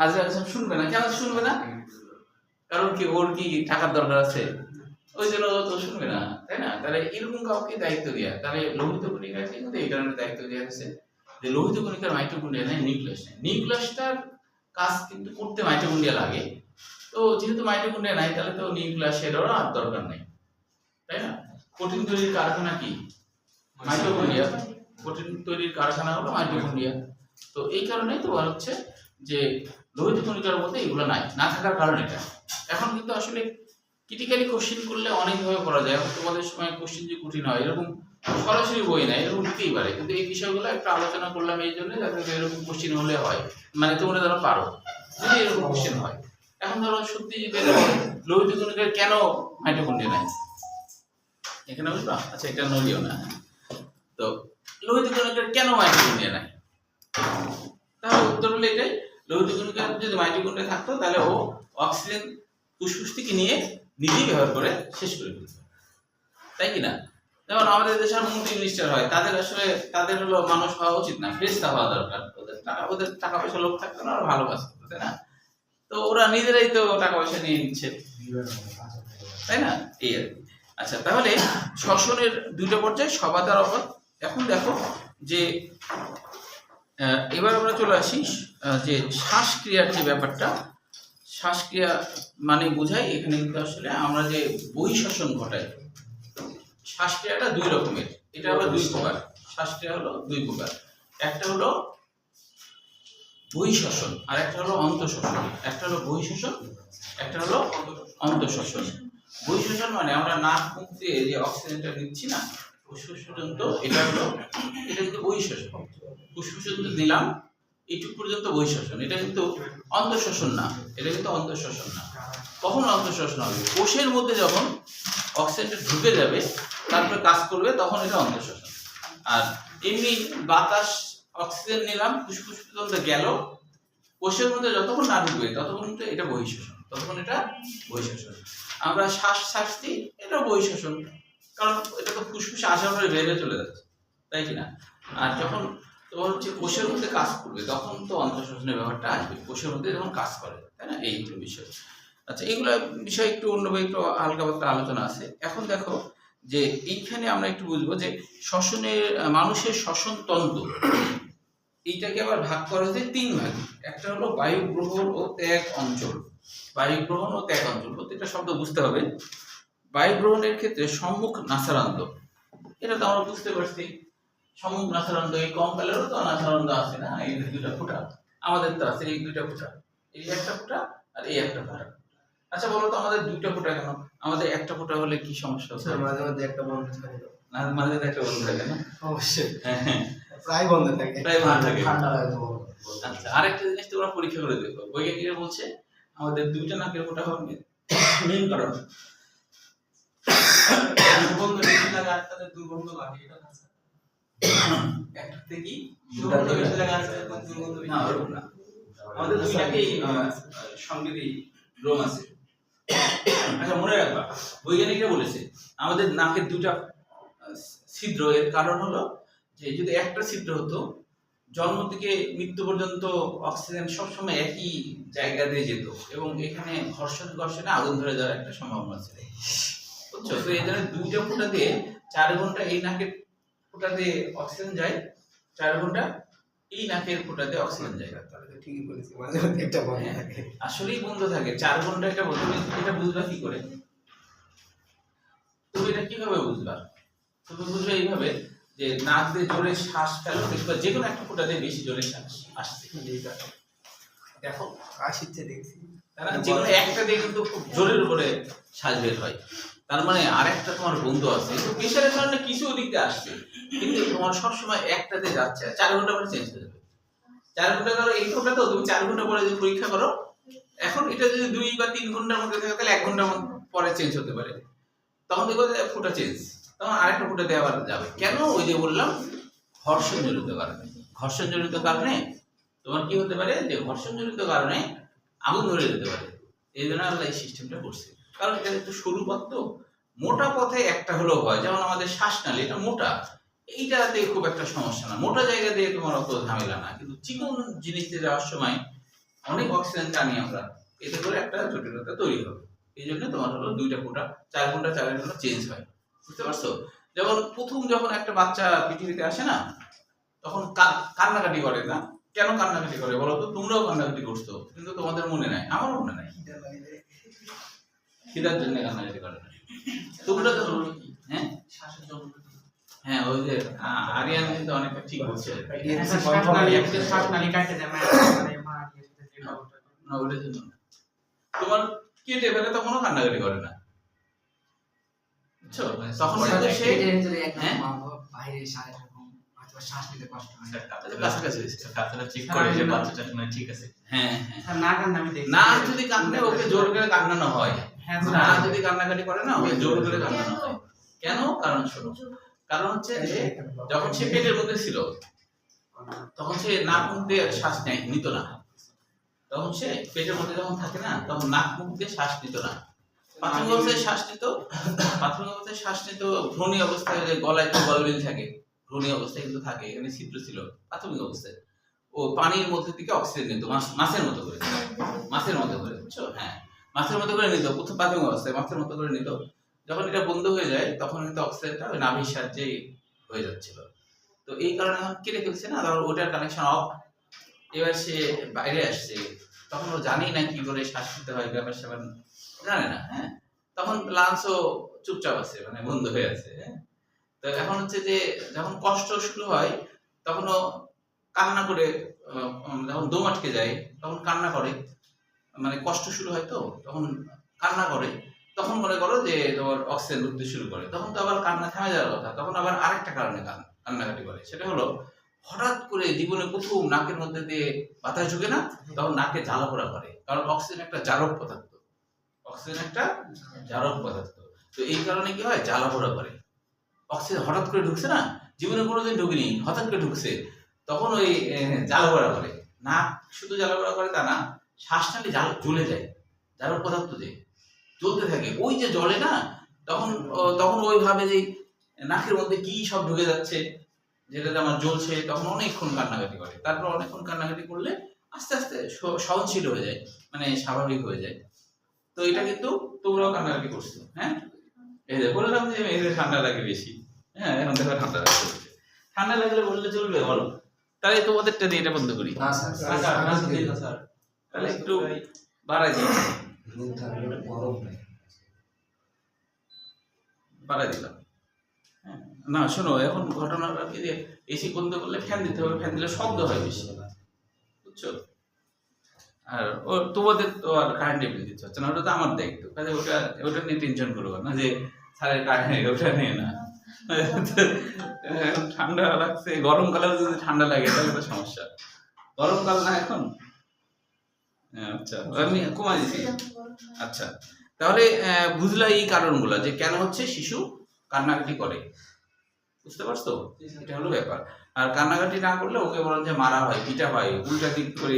আজরাইল শুনবে না। কেন শুনবে না? কারণ কি, ওর কি টাকার দরকার আছে? ওই জন্য তো শুনবে না, তাই না? তাহলে এরকম কাউকে দায়িত্ব দেওয়া, তাহলে লোহিত কণিকাকে কিন্তু এই কারণে দায়িত্ব দেওয়া হয়েছে যে লোহিত কণিকার মাইটোকন্ড্রিয়া নেই, নিউক্লিয়াস নেই। নিউক্লিয়াসটার কাজ কিন্তু করতে মাইটোকন্ড্রিয়া লাগে। তো যেহেতু মাইটোকন্ড্রিয়া নাই, তাহলে তো নিউক্লিয়াসেরও আর দরকার নেই, তাই না? প্রোটিন তৈরির কারখানা কি? মাইটোকন্ড্রিয়া। প্রোটিন তৈরির কারখানা হলো মাইটোকন্ড্রিয়া। তো এই কারণেই তো বলা হচ্ছে যে লোহিত কণিকার মধ্যে এগুলো নাই, না থাকার কারণ এটা। এখন কিন্তু আসলে ক্রিটিক্যালি কোশ্চেন করলে অনেকভাবে করা যায়। এখন তোমাদের সময় কোশ্চেন যে কঠিন হয় এরকম সরাসরি বই নাই, এরকম দিতেই পারে। কিন্তু এই বিষয়গুলো একটু আলোচনা করলাম এই জন্য, যাতে এরকম কোশ্চেন হলে হয়, মানে তোমরা ধরো পারো যদি এরকম কোশ্চেন হয়। এখন ধরো সত্যি যে লোহিত কণিকার কেন মাইটোকন্ড্রিয়া নাই, এখানে বুঝবা? আচ্ছা, এটা নলিও না। তো লোহিত কণিকার কেন মাইটোকন্ড্রিয়া নাই, তাহলে উত্তর হলো এটাই, লোহিত কণিকার যদি মাইটোকন্ড্রিয়া থাকতো তাহলে ও অক্সিজেন ফুসফুস থেকে নিয়ে নিজেই ব্যবহার করে শেষ করে ফেলতো, তাই কি না? যেমন আমাদের দেশের মন্ত্রী মিনিস্টার হয়, তাদের আসলে তাদের হলো মানুষ হওয়া উচিত না, ফেরেশতা হওয়া দরকার। ওদের টাকা পয়সা লোক থাকতো না, ওরা ভালো কাজ করতো, তাই না? তো ওরা নিজেরাই তো টাকা পয়সা নিয়ে নিচ্ছে, তাই না? এই আর কি। আচ্ছা, তাহলে শ্বসনের দুইটা পর্যায়ে, সবাতার অবধ। এখন দেখো যে এবার আমরা চলে আসি যে শ্বাসক্রিয়ার যে ব্যাপারটা। শ্বাসক্রিয়া মানে বোঝাই এখানে কিন্তু আসলে আমরা যে বহিঃশ্বসন ঘটাই। শ্বাসক্রিয়াটা দুই রকমের, এটা হলো দুই প্রকার। শ্বাসক্রিয়া হলো দুই প্রকার, একটা হলো বহিঃশ্বসন আর একটা হলো অন্তঃশ্বসন। একটা হলো বহিঃশ্বসন, একটা হলো অন্তঃশ্বসন। বহিঃশ্বসন মানে আমরা নাক মুখ দিয়ে যে অক্সিজেনটা নিচ্ছি না, ফুসফুস পর্যন্ত, এটা কিন্তু বহিঃশ্বসন। ফুসফুস পর্যন্ত দিলাম, এইটুকু পর্যন্ত বহিঃশ্বসন। এটা কিন্তু অন্তঃশ্বসন না, এটা কিন্তু অন্তঃশ্বসন না। কখন অন্তঃশ্বসন হবে? কোষের মধ্যে যখন অক্সিজেনটা ঢুকে যাবে, তারপরে কাজ করবে, তখন এটা অন্তঃশ্বসন। আর এমনি বাতাস অক্সিজেন নিলাম, ফুসফুস পর্যন্ত গেল, কোষের মধ্যে যতক্ষণ না ঢুকবে ততক্ষণ কিন্তু এটা বহিঃশ্বসন, ততক্ষণ এটা বহিঃশ্বসন। আমরা শ্বাস ছাড়ছি, এটা বহিঃশ্বসন, কারণ এটা তো ফুসফুসে আসার পরে বেরিয়ে চলে যাচ্ছে, তাই কিনা? আর যখন তোমার হচ্ছে কোষের মধ্যে কাজ করবে, তখন তো অন্তঃশ্বসনের ব্যাপারটা আসবে, কোষের মধ্যে যখন কাজ করে, তাই না? এই হলো বিষয়। আচ্ছা, এইগুলো বিষয় একটু অন্যভাবে একটু হালকা পাতলা আলোচনা আছে। এখন দেখো যে এইখানে আমরা একটু বুঝবো যে শ্বসনের, মানুষের শ্বসন তন্ত্র, এইটাকে আবার ভাগ করা হয়েছে তিন ভাগে। একটা হলো বায়ু গ্রহণ ও ত্যাগ অঞ্চল। বায়ু গ্রহণ ও ত্যাগ অঞ্চল, প্রত্যেকটা শব্দ বুঝতে হবে। বায়ু গ্রহণের ক্ষেত্রে সম্মুখ নাসারান্ধ্র, এটা তো আমরা বুঝতে পারছি। সম্মুখ নাসারান্ধ্র, এই কঙ্কালেরও তো নাসারান্ধ্র আছে না, এই দুইটা ফুটা আমাদের তো আছে, এই দুইটা ফুটা, এই একটা ফুটা আর এই একটা ফুটা। আচ্ছা বলো তো, আমাদের দুইটা ফুটা কেন? আমাদের একটা ফুটা হলে কি সমস্যা হচ্ছে? মাঝে মাঝে একটা বন্ধ থাকে, না মাঝে মাঝে একটা বন্ধ থাকে না? অবশ্যই, হ্যাঁ, প্রায় বন্ধ থাকে, প্রায় বন্ধ থাকে। ঠান্ডা লাগে তো। আচ্ছা, আরেকটা জিনিস তোমরা পরীক্ষা করে দেখো, বৈজ্ঞানিকরা বলছে আমাদের দুইটা নাকের ফুটা হবে মেইন কারণ দুর্গন্ধ বেশি লাগে, আর তাদের দুর্গন্ধ লাগে, এটা না একটা থেকে দুর্গন্ধ বেশি লাগে, আর তাদের দুর্গন্ধ বেশি না, ওরকম না। আমাদের দুই নাকেই সংগীতই রোম আছে। আচ্ছা, মনে রাখবা, বৈজ্ঞানিকরা বলেছে আমাদের নাকের দুইটা ছিদ্র, এর কারণ হলো যে যদি একটা ছিদ্র হতো, জন্ম থেকে মৃত্যু পর্যন্ত অক্সিজেন সবসময় একই জায়গা দিয়ে যেত, এবং এখানে ঘর্ষণে আগুন ধরে যাওয়ার একটা সম্ভাবনা ছিল, বুঝছো? তো এই জন্য দুইটা ফুটা দিয়ে 4 ঘন্টা এই নাকের ফুটা দিয়ে অক্সিজেন যায়, 4 ঘন্টা এই নাকের ফুটা দিয়ে অক্সিজেন যায়। তাহলে তো ঠিকই বলেছি, মাঝে মাঝে একটা বন্ধ থাকে, আসলেই বন্ধ থাকে 4 ঘন্টা। এটা বলতে এটা বুঝবা কি করে? তুমি এটা কিভাবে বুঝবা? তুমি বুঝবে এইভাবে যে নাক দিয়ে জোরে শ্বাস ফেলো, দেখবা যে কোনো একটা ফুটা দিয়ে বেশি জোরে শ্বাস আসছে। দেখো আসছে দেখছি, তারা যে কোনো একটা দিয়ে কিন্তু খুব জোরের উপরে শ্বাস বের হয়। তার মানে আরেকটা তোমার বন্ধু আছে, তো প্রেশারের কারণে কিছু দিকতে আসছে, কিন্তু তোমার সবসময় একটাতে যাচ্ছে, 4 ঘন্টা পরে চেঞ্জ হয়ে যাবে। 4 ঘন্টা ধরো এই ফোনটা, তো তুমি 4 ঘন্টা পরে যদি পরীক্ষা করো, এখন এটা যদি 2 বা 3 ঘন্টার মধ্যে থাকে, তাহলে 1 ঘন্টা পরে চেঞ্জ হতে পারে, তখন দেখবো ফুটা চেঞ্জ, তখন আরেকটা ফুটা দিয়ে আবার যাবে। কেন? ওই যে বললাম, ঘর্ষণ জনিত কারণে। ঘর্ষণ জনিত কারণে তোমার কি হতে পারে, যে ঘর্ষণ জনিত কারণে আগুন ধরে যেতে পারে। এই জন্য আল্লাহ এই সিস্টেমটা করছে, কারণ এটা একটু সরু পথ, তো মোটা পথে একটা হলেও হয়। যেমন আমাদের শ্বাসনালী, এটা মোটা, এইটাতে খুব একটা সমস্যা না, মোটা জায়গা দিয়ে তোমার অত ঝামেলা না। কিন্তু চিকন জিনিস দিয়ে যাওয়ার সময় অনেক অক্সিজেন টানি আমরা, এতে করে একটা জটিলতা তৈরি হবে। এই জন্য তোমার হলো 2টা ফোঁটা 4 ঘন্টা 4 ঘন্টা চেঞ্জ হয়, বুঝতে পারছো? যেমন প্রথম যখন একটা বাচ্চা পৃথিবীতে আসে না, তখন কান্নাকাটি করে না। কেন কান্নাকাটি করে বলো তো? তোমরাও কান্নাকাটি করছো, কিন্তু তোমাদের মনে নাই, আমারও মনে নাই। খিদার জন্য কান্নাকাটি করে না। তোমরা তো হ্যাঁ হ্যাঁ, ওই যে আরিয়ান কিন্তু অনেকটা ঠিক বলছে। না, ওইটার জন্য না। তোমার কেটে ফেলে তখনও কান্নাকাটি করে না, বুঝছো? তখন কিন্তু সে বাইরে সারা এরকম হয়তো শ্বাস নিতে কষ্ট হয়। কাছাকাছি হয়েছে। কাছাটা চেক করে যে বাচ্চাটা মনে ঠিক আছে। হ্যাঁ হ্যাঁ, না কান্না আমি দেখি না যদি কান্নে ওকে জোর করে কান্নানো হয়, না যদি কান্নাকাটি করে না ওকে জোর করে কান্নানো হয়। কেন? কারণ শোনো, কারণ হচ্ছে যে যখন সে পেটের মধ্যে ছিল তখন সে নাক মুখ দিয়ে শ্বাস নিত না। তখন সে পেটের মধ্যে যখন থাকে না, তখন নাক মুখ দিয়ে শ্বাস নিত না। প্রাথমিক অবস্থায় শ্বাস নিত, প্রাথমিক অবস্থায় শ্বাস নিত ভ্রূণী অবস্থায়, যে গলায় তো গলবিল থাকে, ভ্রূণী অবস্থায় কিন্তু থাকে, এখানে ছিদ্র ছিল প্রাথমিক অবস্থায়। ও পানির মধ্যে থেকে অক্সিজেন নিত, মাছের মতো করে, মাছের মতো করে, বুঝছো? হ্যাঁ, মাছের মতো করে নিত প্রথম প্রাথমিক অবস্থায়, মাছের মতো করে নিত। যখন এটা বন্ধ হয়ে যায় তখন কিন্তু অক্সিজেনটা ওই নাভির সাহায্যেই হয়ে যাচ্ছিল। তো এই কারণে এখন কেটে ফেলছে না, তখন ওটার কানেকশন অফ। এবার সে বাইরে আসছে, তখন ও জানি না কি করে শ্বাস নিতে হয়, ব্যাপার স্যাপার জানে না। হ্যাঁ, তখন লাঞ্চও চুপচাপ আছে, মানে বন্ধ হয়ে আছে। হ্যাঁ, তো এখন হচ্ছে যে যখন কষ্ট শুরু হয় তখন ও কান্না করে, যখন দম আটকে যায় তখন কান্না করে, মানে কষ্ট শুরু হয় তো তখন কান্না করে। তখন মনে করো যে তোমার অক্সিজেন ঢুকতে শুরু করে, তখন তো আবার কান্না থেমে যাওয়ার কথা, তখন আবার আরেকটা কারণে কান্নাকাটি করে। সেটা হলো হঠাৎ করে জীবনে প্রথম নাকের মধ্যে দিয়ে বাতাস ঢুকে না, তখন নাকে জ্বালা পোড়া করে, কারণ অক্সিজেন একটা জারক পদার্থ, অক্সিজেন একটা জারক পদার্থ। তো এই কারণে কি হয়, জ্বালা পোড়া করে। অক্সিজেন হঠাৎ করে ঢুকছে না, জীবনে কোনোদিন ঢুকেনি, হঠাৎ করে ঢুকছে, তখন ওই জ্বালা পোড়া করে। নাক শুধু জ্বালা পোড়া করে তা না, শ্বাস টানলে জ্বলে যায়, জারক পদার্থ যে জ্বলতে থাকে, ওই যে জ্বলে না, তখন তখন ওই ভাবে যে নাকের মধ্যে কি সব ঢুকে যাচ্ছে, যেটাতে আমার জ্বলছে, তখন অনেকক্ষণ কান্নাকাটি করে। তারপর অনেকক্ষণ কান্নাকাটি করলে আস্তে আস্তে সহনশীল হয়ে যায়, মানে স্বাভাবিক হয়ে যায়। তো এটা কিন্তু তোমরাও কান্নাকাটি করছো। হ্যাঁ, এই যে বললাম যে মেয়েদের ঠান্ডা লাগে বেশি। হ্যাঁ, এখন দেখো ঠান্ডা লাগছে, ঠান্ডা লাগলে বললে চলবে বলো? তাহলে তোমাদেরটা দিয়ে এটা বন্ধ করি। না স্যার, তাহলে একটু বাড়াই দিই, বাড়াই দিলাম। হ্যাঁ, না শোনো, এখন ঘটনাটা কি যে এসি বন্ধ করলে ফ্যান দিতে হবে, ফ্যান দিলে শব্দ হয় বেশি, বুঝছো? আর ও তোমাদের তো আর কারেন্ট বিল দিতে হচ্ছে না, ওটা তো আমার দায়িত্ব, কাজে ওটা নিয়ে টেনশন করবো না যে স্যারের কারেন্ট, ওটা নিয়ে না। এখন ঠান্ডা লাগছে, গরমকালেও যদি ঠান্ডা লাগে তাহলে তো সমস্যা। গরমকাল না এখন। আচ্ছা, আমি কমাই দিচ্ছি। আচ্ছা, তাহলে বুঝলা এই কারণগুলো যে কেন হচ্ছে শিশু কান্নাকাটি করে, বুঝতে পারছো? এটা হলো ব্যাপার। আর কান্নাকাটি না করলে ওকে বলেন যে মারা হয়, পিটা হয়, উল্টা দিক করে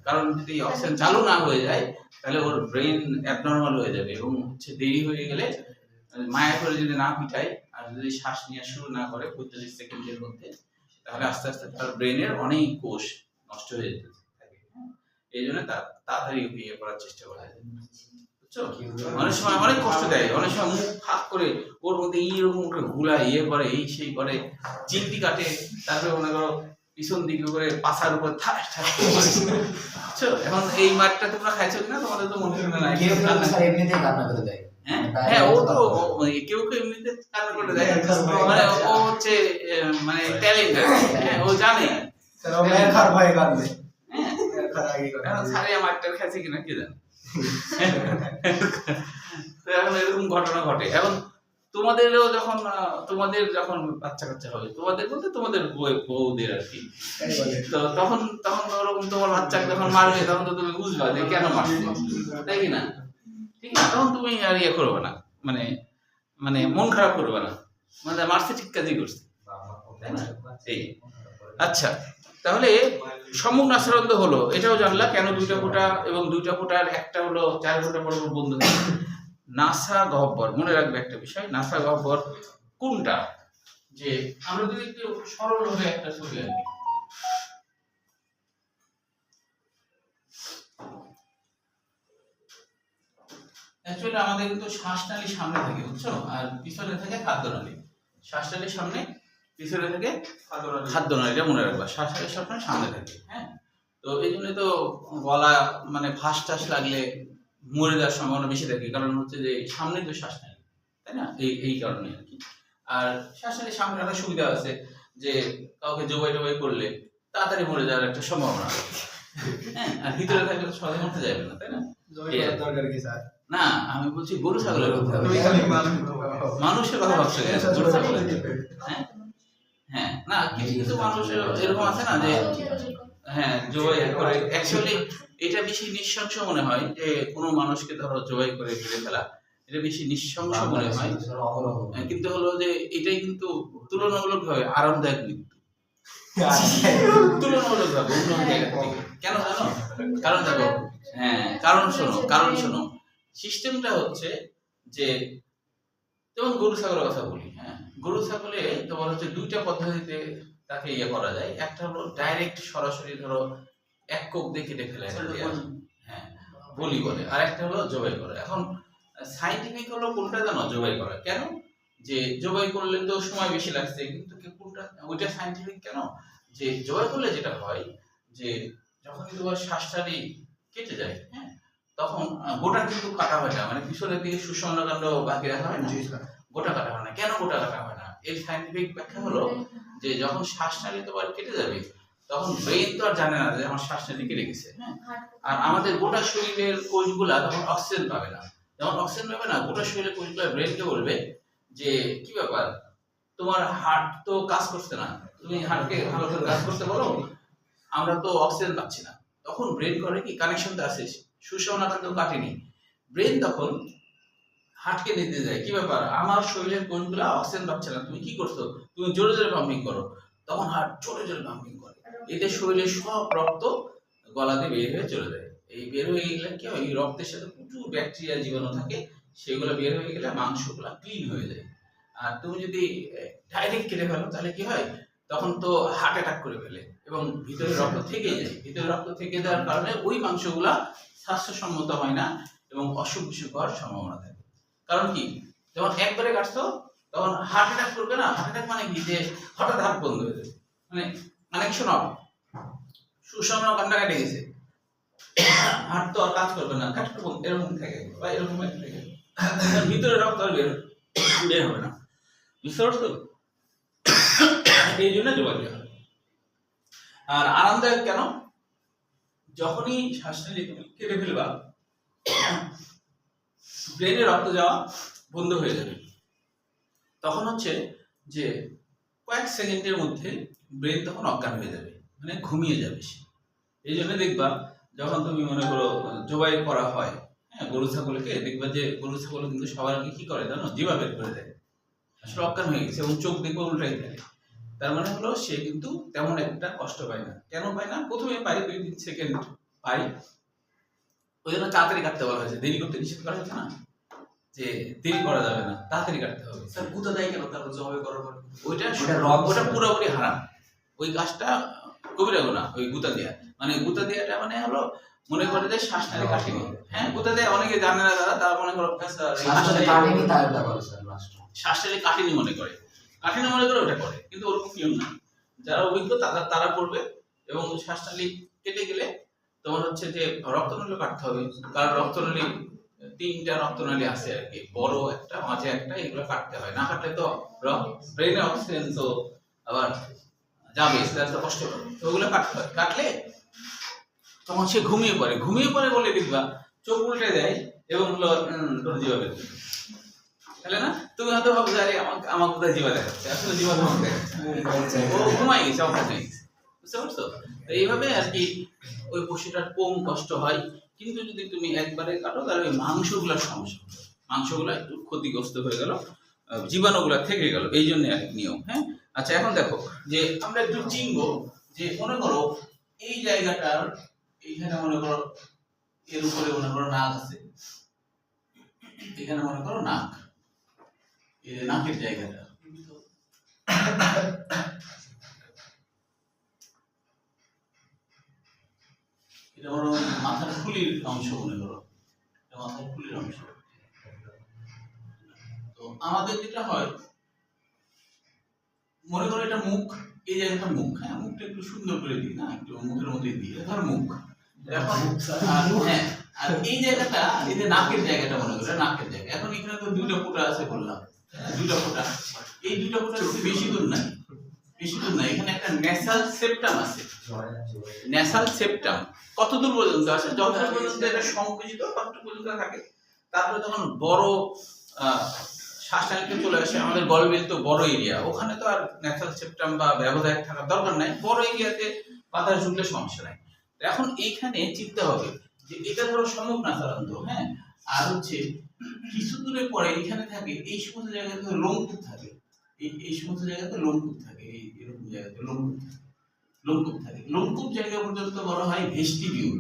কারণ যদি অক্সিজেন চালু না হয়ে যায় তাহলে ওর ব্রেন অ্যাবনর্মাল হয়ে যাবে, এবং হচ্ছে দেরি হয়ে গেলে মায়া করে যদি না পিটায় আর যদি শ্বাস নেওয়া শুরু না করে 45 সেকেন্ডের মধ্যে, তাহলে আস্তে আস্তে তার ব্রেনের অনেক কোষ নষ্ট হয়ে যেতে থাকে। এই জন্য তাড়াতাড়ি বিয়ে করার চেষ্টা করা যায়, বুঝছো? অনেক সময় অনেক কষ্ট দেয়, অনেক সময় মুখ ফাঁক করে ওর মধ্যে এইরকম করে ঘুলা করে, এই সেই করে, চিমটি কাটে, তারপরে মনে করো পিছন দিকে করে পাছার উপর ঠাস ঠাস করে মারে, বুঝছো? এখন এই মারটা তোমরা খাইছো কিনা তোমাদের তো মনে হয় না। কেউ স্যার এমনিতেই কান্না করে দেয়। হ্যাঁ, ও তো কেউ কেউ এমনিতে কান্না করে দেয়, মানে ও হচ্ছে মানে ট্যালেন্ট। হ্যাঁ, ও জানে স্যার ও মেয়ের খার ভয়ে কাঁদবে। হ্যাঁ, মেয়ের খার আগে কাঁদবে। এখন সারে আমারটা খাইছে কিনা কে জানে। তো এখন এরকম ঘটনা ঘটে। এখন তোমাদেরও যখন বাচ্চা কাচ্চা হবে, তোমাদের বলতে তোমাদের বউদের আর কি, তো তখন ওরকম তোমার বাচ্চাকে যখন মারবে তখন তো তুমি বুঝবা যে কেন মারছে, তাই কি না? ঠিক না? তখন তুমি আর ইয়ে করবে না, মানে মন খারাপ করবে না, মানে মারছে ঠিক কাজই করছে, তাই না? এই আচ্ছা, তাহলে সম্মুখ নাসারন্ধ হলো, এটাও জানলা কেন 2টা ফোঁটা, এবং 2টা ফোঁটার একটা হলো 4 ঘন্টা পর বন্ধ হয়। নাসা গহ্বর, মনে রাখবে একটা বিষয়, নাসা গহ্বর কোনটা, যে আমরা যদি একটু সরলভাবে একটা ছবি আঁকি, অ্যাকচুয়ালি আমাদের কিন্তু শ্বাসনালী সামনে থাকে, বুঝছো, আর পিছনে থাকে খাদ্যনালী। শ্বাসনালীর সামনে, পিছনে থাকে খাদ্যনালীটা, মনে রাখবা। শ্বাসনালী সবসময় সামনে থাকে, হ্যাঁ। তো এই জন্য তো গলা মানে ফাঁস টাস লাগলে মরে যাওয়ার সম্ভাবনা বেশি থাকে, কারণ হচ্ছে যে সামনে তো শ্বাসনালী, তাই না? এই কারণে আর কি। আর শ্বাসনালীর সামনে একটা সুবিধা আছে যে কাউকে জবাই টবাই করলে তাড়াতাড়ি মরে যাওয়ার একটা সম্ভাবনা আছে, হ্যাঁ। আর ভিতরে থাকলে তো সহজে মরতে যাবে না, তাই না? দরকার কি স্যার? না, আমি বলছি গরু ছাগলের কথা। মানুষের কথা ভাবছো কেন? গরু ছাগলের, হ্যাঁ হ্যাঁ, না কিছু কিছু মানুষ এরকম আছে না যে হ্যাঁ জবাই করে। অ্যাকচুয়ালি এটা বেশি নৃশংস মনে হয় যে কোনো মানুষকে ধরো জবাই করে ফেলে ফেলা, এটা বেশি নৃশংস মনে হয়। কিন্তু হলো যে এটাই কিন্তু তুলনামূলকভাবে আরামদায়ক মৃত্যু, তুলনামূলকভাবে অন্য জায়গা থেকে। কেন জানো? কারণ দেখো, হ্যাঁ কারণ শোনো, সিস্টেমটা হচ্ছে যে যেমন গরু ছাগলের কথা বলি, হ্যাঁ। গরু ছাগলে তোমার হচ্ছে দুইটা পদ্ধতিতে তাকে ইয়ে করা যায়। একটা হলো ডাইরেক্ট সরাসরি ধরো এক কোপ দিয়ে কেটে ফেলে, হ্যাঁ, বলি বলে। আর একটা হলো জবাই করে। এখন সাইন্টিফিক হলো কোনটা জানো? জবাই করা। কেন? যে জবাই করলে তো সময় বেশি লাগছে, কিন্তু কোনটা ওইটা সাইন্টিফিক কেন? যে জবাই করলে যেটা হয় যে যখনই তোমার শ্বাসটারি কেটে যায়, হ্যাঁ, তখন গোটা কিন্তু কাটা হয় না, মানে পিছনের দিকে সুষমকাণ্ড বাকি রাখা হয় না, গোটা কাটা হয় না। কেন গোটা কাটা হয় না? এর সাইন্টিফিক ব্যাখ্যা হলো যে যখন শ্বাসনালী তোমার কেটে যাবে তখন ব্রেন তো আর জানে না যে আমার শ্বাসনালী কেটে গেছে, হ্যাঁ। আর আমাদের গোটা শরীরের কোষগুলা তখন অক্সিজেন পাবে না। যখন অক্সিজেন পাবে না, গোটা শরীরের কোষগুলা ব্রেনকে বলবে যে কি ব্যাপার, তোমার হার্ট তো কাজ করছে না, তুমি হার্টকে ভালো করে কাজ করতে বলো, আমরা তো অক্সিজেন পাচ্ছি না। তখন ব্রেন করে কি, কানেকশনটা আছে, সুষমনাকাণ্ড কাটেনি, ব্রেন তখন হার্টকে নিতে যায়, কি ব্যাপার, আমার শরীরের কোষগুলা অক্সিজেন পাচ্ছে না, তুমি কি করছো, তুমি জোরে জোরে পাম্পিং করো। তখন হার্ট জোরে জোরে পাম্পিং করে, এতে শরীরের সব রক্ত গলাতে বের হয়ে চলে যায়। এই বের হয়ে গেলে কি হয়, এই রক্তের সাথে প্রচুর ব্যাকটেরিয়া জীবাণু থাকে, সেগুলো বের হয়ে গেলে মাংসগুলো ক্লিন হয়ে যায়। আর তুমি যদি ডাইরেক্ট কেটে ফেলো তাহলে কি হয়, তখন তো হার্ট অ্যাটাক করে ফেলে এবং ভিতরে রক্ত থেকে যায়। ভিতরে রক্ত থেকে যাওয়ার কারণে ওই মাংসগুলা স্বাস্থ্যসম্মত হয় না এবং অসুখ বিসুখ হওয়ার সম্ভাবনা থাকে। কারণ কি, যখন একবারে কাটছো তখন হার্ট অ্যাটাক করবে না। হার্ট অ্যাটাক মানে কি, যে হঠাৎ হার্ট বন্ধ হয়ে যাবে, মানে কানেকশন অফ, সুষমকাণ্ড কেটে গেছে, হার্ট তো আর কাজ করবে না, কাজ করবো এরকম থাকে বা এরকম থাকে, ভিতরে রক্ত আর বের হবে না, বুঝতে পারছো? এই জন্য জবাই দেওয়া হয়। আর আরামদায়ক কেন? যখনই শ্বাসনালী কেটে ফেলবা ব্রেনে রক্ত যাওয়া বন্ধ হয়ে যাবে। তখন হচ্ছে যে কয়েক সেকেন্ডের মধ্যে ব্রেন তখন অজ্ঞান হয়ে যাবে, মানে ঘুমিয়ে যাবে সে। এই জন্য দেখবা যখন তুমি মনে করো জবাই করা হয়, হ্যাঁ, গরু ছাগলকে দেখবা যে গরু ছাগল কিন্তু সবার আগে কি করে জানো, জিভা বের করে দেয়, আসলে অজ্ঞান হয়ে গেছে, এবং চোখ দেখবে উল্টাই থাকে। তার মানে হলো সে কিন্তু তেমন একটা কষ্ট পায় না। কেন পায় না? প্রথমে পাই 2-3 সেকেন্ড পাই, ওই জন্য তাড়াতাড়ি কাটতে বলা হয়েছে, দেরি করতে নিষেধ করা হয়েছে না, যে দেরি করা যাবে না, তাড়াতাড়ি কাটতে হবে। স্যার গুঁতো দেয় কেন তারপর জবাই করার পর? ওটা পুরোপুরি হারাম, ওই কাজটা কবিরা গুনাহ, ওই গুঁতা দেয়া। মানে গুঁতা দেয়াটা মানে হলো মনে করে যে শ্বাসনালী কাটেনি, হ্যাঁ, গুঁতা দেয়া অনেকে জানে না, তারা মনে করো শ্বাসনালী কাটেনি মনে করে, ওটা করে, কিন্তু ওরকম নিয়ম না। যারা অভিজ্ঞ তারা করবে, এবং শ্বাসনালী কেটে গেলে তোমার হচ্ছে যে রক্তনালী কাটতে হবে, কারণ রক্তনালী 3টা রক্তনালী আছে আর কি, বড় একটা, মাঝে একটা, এগুলো কাটতে হয়, না কাটলে তো ব্রেনে অক্সিজেন তো আবার যাবে, সেটা তো কষ্ট হবে, তো ওগুলো কাটতে হয়। কাটলে তখন সে ঘুমিয়ে পড়ে বলে দেখবা চোখ উল্টে দেয় এবং তোর জিভা বের করে, তাহলে না তুমি হয়তো ভাবো যে আরে আমার কোথায় জিভা দেখাচ্ছে, আসলে জিভা তোমাকে দেখাচ্ছে, ও ঘুমাই গেছে, অভ্যাস হয়ে গেছে, বুঝতে পারছো? তো এইভাবে আর কি ওই পশুটার কম কষ্ট হয়। কিন্তু যদি তুমি একবারে কাটো তাহলে ওই মাংসগুলোর সমস্যা, মাংসগুলো একটু ক্ষতিগ্রস্ত হয়ে গেল, জীবাণুগুলো থেকে গেল, এই জন্য এক নিয়ম, হ্যাঁ। আচ্ছা, এখন দেখো যে আমরা একটু চিনবো যে মনে করো এই জায়গাটার এইখানে মনে করো এর উপরে মনে করো নাক আছে, এখানে মনে করো নাক, এই নাকের জায়গাটা, এটা মনে মাথার খুলির অংশ, মনে করো এটা মাথার খুলির অংশ, আমাদের যেটা হয়, মনে করো এটা মুখ, এই জায়গাটা মুখ, হ্যাঁ মুখটা একটু সুন্দর করে দিই না, একটু মুখের মধ্যে দিই, এটা ধর মুখ। এখন হ্যাঁ, আর এই জায়গাটা, এই যে নাকের জায়গাটা মনে করো নাকের জায়গা, এখন এখানে তো দুইটা ফোঁটা আছে বললাম, দুইটা ফোঁটা, এই দুইটা ফোঁটা বেশি দূর নাই, বেশি দূর নাই, এখানে একটা ন্যাসাল সেপ্টাম আছে। ন্যাসাল সেপ্টাম কত দূর পর্যন্ত আছে? যতদূর পর্যন্ত এটা সংকুচিত ততটুকু পর্যন্ত থাকে। তারপরে যখন বড় শ্বাসনালীতে চলে আসে, আমাদের গলবিল তো বড় এরিয়া, ওখানে তো আর ন্যাসাল সেপ্টাম বা ব্যবধায়ক থাকার দরকার নাই, বড় এরিয়াতে বাতাস ঢুকলে সমস্যা নাই। এখন এইখানে চিন্তা হবে যে এটা ধরো সম্মুখ নাসারন্ধ্র, হ্যাঁ, আর হচ্ছে কিছু দূরে পরে এখানে থাকে এই সমস্ত জায়গাতে লোমকূপ থাকে, এই সমস্ত জায়গাতে লোমকূপ থাকে, এই এরকম জায়গাতে লোমকূপ থাকে, লোমকূপ থাকে। লোমকূপ জায়গা পর্যন্ত বলা হয় ভেস্টিবিউল,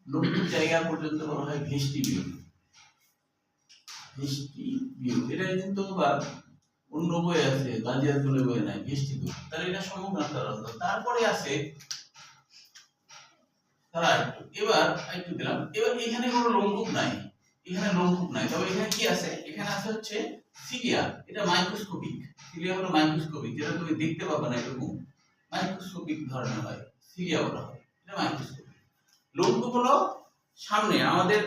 লোমকূপ জায়গা পর্যন্ত বলা হয় ভেস্টিবিউল, ভেস্টিবিউল। এটা কিন্তু আবার অন্য বই আছে, গাজিয়াতুলের বই নাই, ভেস্টিবিউল। তাহলে এটা সম্মুখ নাসারন্ধ্র। তারপরে আছে তারা এবার একটু দিলাম, এবার এখানে কোনো লোমকূপ নাই, এখানে লোমকূপ নাই, তবে এখানে কি আছে? এখানে আছে হচ্ছে সিলিয়া, এটা মাইক্রোস্কোপিক, সিলিয়া হলো মাইক্রোস্কোপিক, যেটা তুমি দেখতে পাবে না, এরকম মাইক্রোস্কোপিক ধরনের হয়, সিলিয়া বলা হয়, এটা মাইক্রোস্কোপিক। লোমকূপ হলো সামনে আমাদের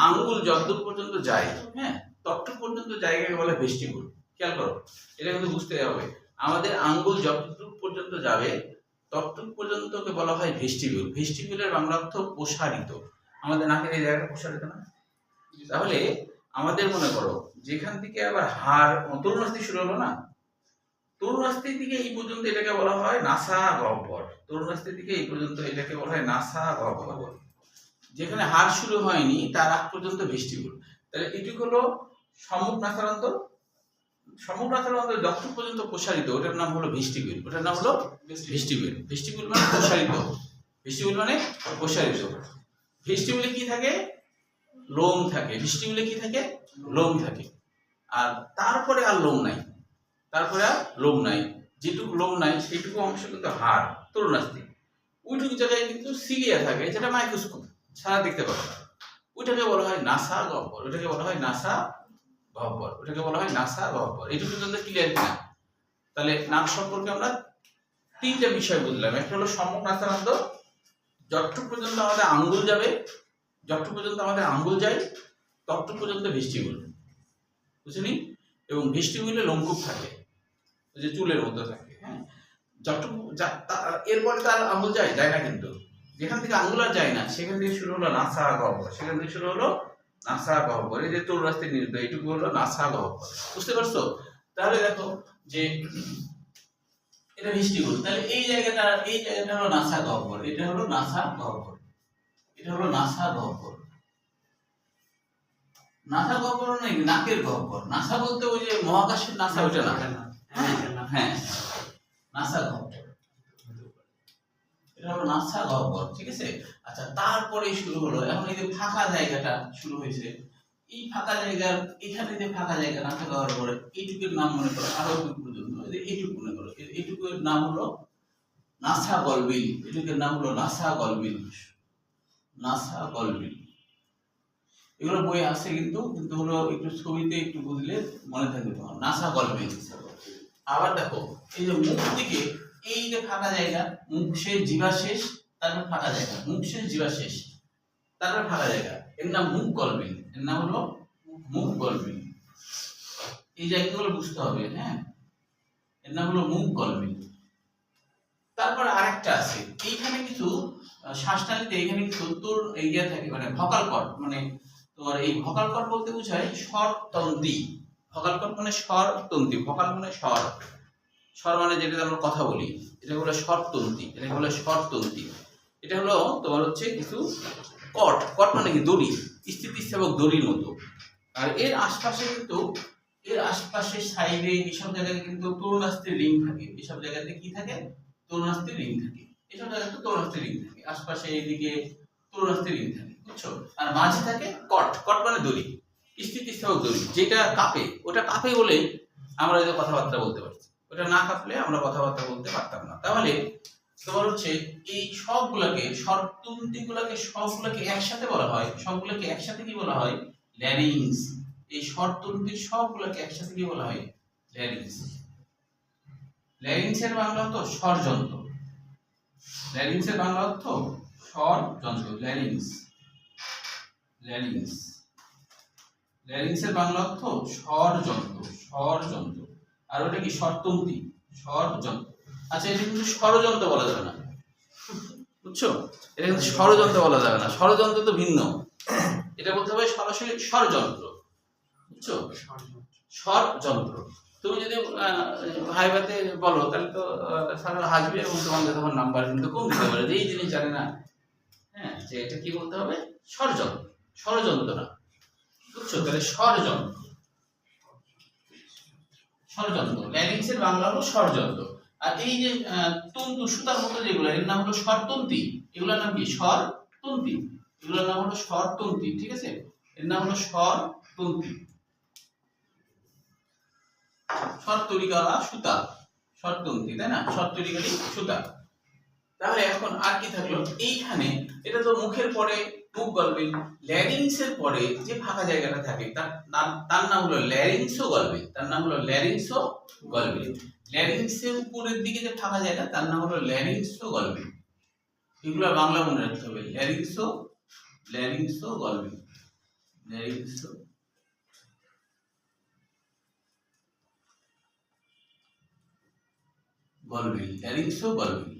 আঙ্গুল যতদূর পর্যন্ত যায়, হ্যাঁ ততটুকু পর্যন্ত জায়গাকে বলে ভেস্টিবিউল। খেয়াল করো, এটা কিন্তু বুঝতে হবে, আমাদের আঙ্গুল যতটুকু পর্যন্ত যাবে ততটুকু পর্যন্তকে বলা হয় ভেস্টিবিউল। ভেস্টিবিউলের বাংলা অর্থ প্রসারিত, আমাদের নাকের এই জায়গাটা প্রসারিত না? তাহলে আমাদের মনে করো যেখান থেকে আবার হাড় তরুণাস্থি শুরু হলো না, তরুণাস্থি থেকে এই পর্যন্ত এটাকে বলা হয় নাসা গহ্বর, তরুণাস্থি থেকে এই পর্যন্ত এটাকে বলা হয় নাসা গহ্বর। যেখানে হাড় শুরু হয়নি তার আগ পর্যন্ত ভেস্টিবিউল। তাহলে এটুকু হলো সম্মুখ নাসারন্ধ্র, সম্মুখ নাসারন্ধ্র যতটুকু পর্যন্ত প্রসারিত ওটার নাম হলো ভেস্টিবিউল, ওটার নাম হলো ভেস্টিবিউল। ভেস্টিবিউল মানে প্রসারিত, ভেস্টিবিউল মানে প্রসারিত। ভেস্টিবিউলে কি থাকে? লোম থাকে, ভেস্টিবিউলে কি থাকে? লোম থাকে। আর তারপরে আর লোম নাই, তারপরে আর লোম নাই, যেটুকু লোম নাই সেইটুকু অংশ কিন্তু হাড়, তরুণাস্থি। ওইটুকু জায়গায় কিন্তু সিলিয়া থাকে, যেটা মাইক্রোস্কোপ ছাড়া দেখতে পাবে না। ওইটাকে বলা হয় নাসা গহ্বর, ওইটাকে বলা হয় নাসা গহ্বর, ওটাকে বলা হয় নাসা গহ্বর। এইটুকু পর্যন্ত ক্লিয়ার কিনা? তাহলে নাক সম্পর্কে আমরা তিনটা বিষয় বুঝলাম। একটা হলো সম্মুখ নাসারন্ধ্র, যতটুকু পর্যন্ত আমাদের আঙ্গুল যাবে, যতটুকু পর্যন্ত আমাদের আঙ্গুল যায় ততটুকু পর্যন্ত ভেস্টিবিউল, বুঝলি? এবং ভেস্টিবিউলে লোমকূপ থাকে, ওই যে চুলের মতো থাকে, হ্যাঁ। যতটুকু এরপরে তার আঙ্গুল যায় না, কিন্তু যেখান থেকে আঙ্গুল আর যায় না সেখান থেকে শুরু হলো নাসা গহ্বর, সেখান থেকে শুরু হলো নাসা গহ্বর। এই যে তরুণাস্থি নির্দ, এইটুকু হলো নাসা গহ্বর, বুঝতে পারছো? তাহলে দেখো যে এটা ভেস্টিবিউল, তাহলে এই জায়গাটা হলো নাসা গহ্বর, এটা হলো নাসা গহ্বর, এটা হলো নাসা গহ্বর। নাসা গহ্বর মানে নাকের গহ্বর, নাসা বলতে ওই যে মহাকাশের নাসা, ওইটা না, হ্যাঁ নাসা গহ্বর, এটা হলো নাসা গহ্বর, ঠিক আছে? আচ্ছা, তারপরে শুরু হলো, এখন এই যে ফাঁকা জায়গাটা শুরু হয়েছে, এই ফাঁকা জায়গার এখানে যে ফাঁকা জায়গা নাসা গহ্বর, এইটুকুর নাম মনে করো, আরো পর্যন্ত এইটুকু মনে করো, এইটুকুর নাম হলো নাসা গলবিল, এটুকুর নাম হলো নাসা গলবিল, নাসা গলবিল। এগুলো বই আছে কিন্তু হলো একটু ছবিতে একটু বুঝলে মনে থাকবে তোমার, নাসা গলবিল। আবার দেখো এই যে মুখ দিকে এই যে ফাঁকা জায়গা, মুখ শেষ জিহ্বা শেষ, তারপর ফাঁকা জায়গা, মুখ শেষ জিহ্বা শেষ, তারপর ফাঁকা জায়গা, এর নাম মুখ গলবিল, এর নাম হলো মুখ গলবিল। এই জায়গাগুলো বুঝতে হবে, হ্যাঁ, এর নাম হলো মুখ গলবিল। তারপর আরেকটা আছে, এইখানে কিছু শ্বাসনালীতে এখানে কিছু তোর এরিয়া থাকে, মানে ভোকাল কর্ড, মানে তোমার এই ভোকাল কর্ড বলতে বোঝায় স্বরতন্ত্রী, ভোকাল কর্ড মানে স্বরতন্ত্রী, ভোকাল মানে স্বর, স্বর মানে যেটা আমরা কথা বলি, এটা হলো স্বরতন্ত্রী, এটা হলো স্বরতন্ত্রী। এটা হলো তোমার হচ্ছে কিছু কট, কট মানে কি দড়ি, স্থিতিস্থাপক দড়ির মতো। আর এর আশপাশে কিন্তু, এর আশপাশে সাইডে এইসব জায়গায় কিন্তু তরুণাস্থির রিং থাকে, এইসব জায়গাতে কি থাকে? তরুণাস্থির রিং থাকে, এইসব জায়গাতে তরুণাস্থির রিং থাকে, আশপাশে এইদিকে তরুণাস্থির রিং থাকে, বুঝছো? আর মাঝে থাকে কট, কট মানে দড়ি, স্থিতিস্থাপক দড়ি, যেটা কাঁপে, ওটা কাঁপে বলে আমরা এই কথাবার্তা বলতে পারছি, ওটা না কাঁপলে আমরা কথাবার্তা বলতে পারতাম না। তাহলে তোমার হচ্ছে এই সবগুলোকে, স্বরতন্ত্রীগুলোকে সবগুলোকে একসাথে বলা হয়, সবগুলোকে একসাথে কি বলা হয়? ল্যারিংস, এই স্বরতন্ত্রীর সবগুলোকে একসাথে কি বলা হয়? ল্যারিংস। ল্যারিংসের বাংলা অর্থ স্বরযন্ত্র। ল্যারিংসের বাংলা অর্থ স্বরযন্ত্র, ল্যারিংস। ল্যারিংস, ল্যারিংসের বাংলা অর্থ স্বরযন্ত্র, স্বরযন্ত্র। আর ওটা কি? স্বরতন্ত্রী, স্বরযন্ত্র। আচ্ছা, এটা কিন্তু ষড়যন্ত্র বলা যাবে না, বুঝছো? এটা কিন্তু ষড়যন্ত্র বলা যাবে না, ষড়যন্ত্র তো ভিন্ন। এটা বলতে হবে সরাসরি ষড়যন্ত্র, বুঝছো? ষড়যন্ত্র। তুমি যদি ভাইভাতে বলো তাহলে তো সারা হাসবে এবং তোমাদের তখন নাম্বার কিন্তু কম দিতে পারে, যে এই জিনিস জানে না। হ্যাঁ, যে এটা কি বলতে হবে? ষড়যন্ত্র, ষড়যন্ত্র না, বুঝছো? তাহলে ষড়যন্ত্র, ষড়যন্ত্র। ল্যারিংসের বাংলা হলো ষড়যন্ত্র। আর এই যে তন্তু সুতার মতো যেগুলো, এর নাম হলো স্বরতন্ত্রী। এগুলোর নাম কি? স্বরতন্ত্রী। এগুলোর নাম হলো স্বরতন্ত্রী, ঠিক আছে? এর নাম হলো স্বরতন্ত্রী। স্বর তৈরি করা সুতা, স্বরতন্ত্রী, তাই না? স্বর তৈরি করি সুতা। তাহলে এখন আর কি থাকলো এইখানে? এটা তো মুখের পরে মুখ গলবিল। ল্যারিংসের পরে যে ফাঁকা জায়গাটা থাকে তার নাম হলো ল্যারিংসো গলবিল। তার নাম হলো ল্যারিংসো গলবিল। ল্যারিংসের উপরের দিকে যে ফাঁকা জায়গা তার নাম হলো ল্যারিংসো গলবিল। এগুলো বাংলা মনে রাখতে হবে। ল্যারিংসো, ল্যারিংসো গলবিল, ল্যারিংসো গলবিল, ল্যারিংসো গলবিল,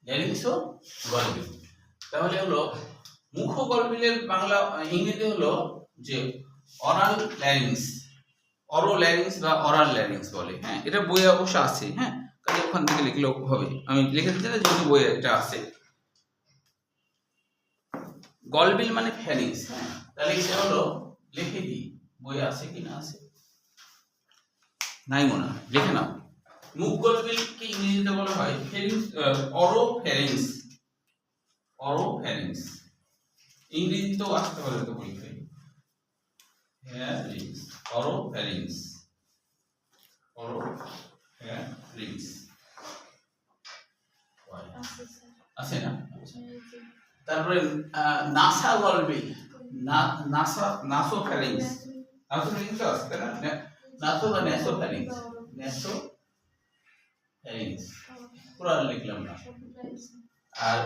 ল্যারিংসো গলবিল। তাহলে হলো মুখ গলবিলের বাংলা ইংরেজি হলো যে অরাল ল্যারিংস, অরো ল্যারিংস বা অরাল ল্যারিংস বলে। হ্যাঁ, এটা বইয়ে অবশ্য আছে। হ্যাঁ, কাজে ওখান থেকে লিখলেও হবে, আমি লিখে দিতে চাই যেহেতু বইয়ে এটা আছে। গলবিল মানে ফ্যারিংস। হ্যাঁ, তাহলে এটা হলো, লিখে দিই বইয়ে আছে কি না আছে, নাই মনে হয়, লিখে নাও। মুখ গলবিলকে ইংরেজিতে বলা হয় ফ্যারিংস, অরোফ্যারিংস, অরোফ্যারিংস। ইংরেজিতেও আসতে পারে তো পরীক্ষায়, ফ্যারিংস, অরোফ্যারিংস, অরোফ্যারিংস আছে না? তারপরে নাসা গলবিল, নাসোফ্যারিংস, নাসোফ্যারিংস আছে তাই না? নাসো বা নেসোফ্যারিংস, নেসোফ্যারিংস পুরো লিখলাম না। আর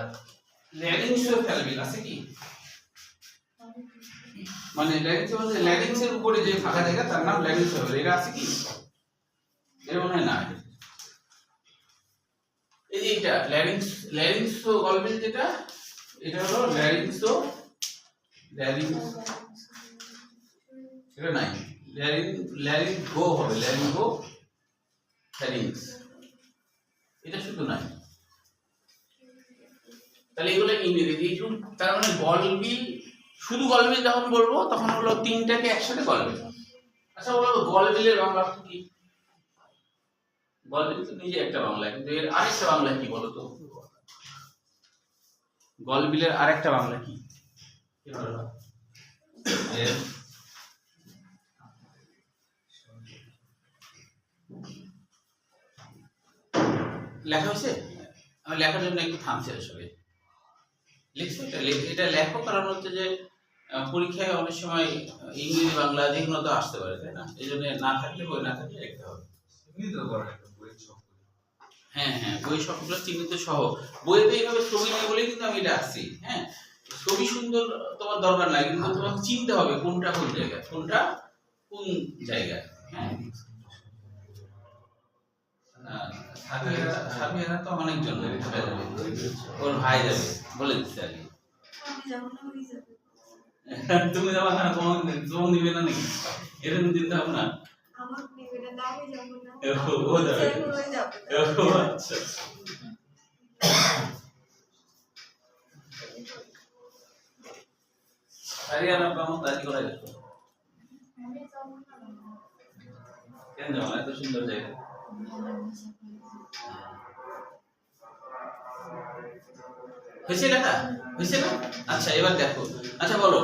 ল্যারিংসোফ্যারিংস আছে কি? মানে ল্যারিংসের উপরে যে ফাঁকা জায়গা তার নাম ল্যারিংসোফ্যারিংস। এটা আছে কি? এর মনে হয় না। এই যে এটা ল্যারিংসো গলবিল যেটা, এটা হলো ল্যারিংসো, এটা নাই, ল্যারিঙ্গো হবে, ল্যারিঙ্গো ফ্যারিংস, এটা শুধু নাই। তাহলে এগুলো ইংরেজি। তার মানে গলবিল, শুধু গলবিল যখন বলবো তখন হলো তিনটাকে একসাথে গলবিল। আচ্ছা বলো গলবিলের বাংলা অর্থ কি? গলবিল তো নিজে একটা বাংলা, কিন্তু এর আরেকটা বাংলা কি বলো তো? গলবিলের আরেকটা বাংলা কি? লেখা হয়েছে? আমি লেখার জন্য একটু থামছি আসলে। লিখছো এটা? এটা লেখো, কারণ হচ্ছে যে পরীক্ষায় অনেক সময় ইংরেজি বাংলা যেগুলো তো আসতে পারে, তাই না? এই জন্য না থাকলে, বই না থাকলে লিখতে হবে। হ্যাঁ হ্যাঁ, বই সবগুলো চিহ্নিত সহ। বইতে এইভাবে ছবি নেই বলেই কিন্তু আমি এটা আসছি। হ্যাঁ, ছবি সুন্দর তোমার দরকার নাই, কিন্তু তোমাকে চিনতে হবে কোনটা কোন জায়গায়, কোনটা কোন জায়গায়। হ্যাঁ, সাবিয়ারা তো অনেকজন ওর ভাই যাবে বলে দিচ্ছে আর কি। তুমি যাবা না? তোমার নিবে না নাকি? এরকম চিন্তা ভাবনা? আচ্ছা, সারিয়ানা কেমন দাঁড়ি করা যেত? কেন যাবো না? এত সুন্দর জায়গা। হয়েছে লেখা? হয়েছে না? আচ্ছা, এবার দেখো। আচ্ছা বলো,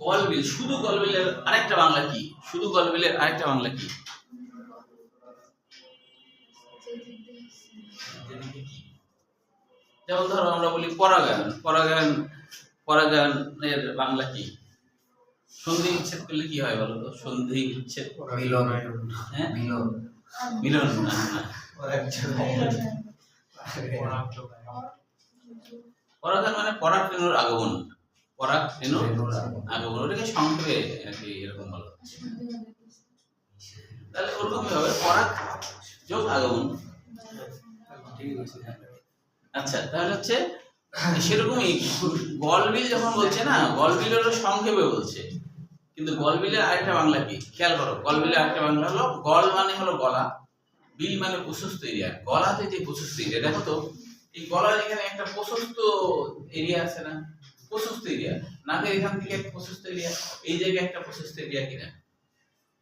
গলবিল, শুধু গলবিলের আরেকটা বাংলা কি? শুধু গলবিলের আরেকটা বাংলা কি? যেমন ধরো আমরা বলি পরাগায়ন, পরাগায়নের বাংলা কি? সন্ধি বিচ্ছেদ করলে কি হয় বলো তো? সন্ধি বিচ্ছেদ, মিলন হ্যাঁ মিলন মিলন না না, পরাগায়ন মানে পরাগ রেণুর আগমন, পরাগ রেণুর আগমন, ওটাকে সংক্ষেপে আর কি এরকম বলা হচ্ছে। তাহলে ওরকমই হবে পরাগ যোগ আগমন। আচ্ছা, তাহলে হচ্ছে সেরকমই গলবিল যখন বলছে না, গলবিলেরও সংক্ষেপে বলছে, কিন্তু গলবিলের আরেকটা বাংলা কি খেয়াল করো। গলবিলের আরেকটা বাংলা হলো, গল মানে হলো গলা, বিল মানে প্রশস্ত এরিয়া। গলাতে যে প্রশস্ত এরিয়া, দেখো তো এই গলার এখানে একটা প্রশস্ত এরিয়া আছে না, প্রশস্ত এরিয়া, নাকের এখান থেকে একটা প্রশস্ত এরিয়া, এই জায়গায় একটা প্রশস্ত এরিয়া কিনা,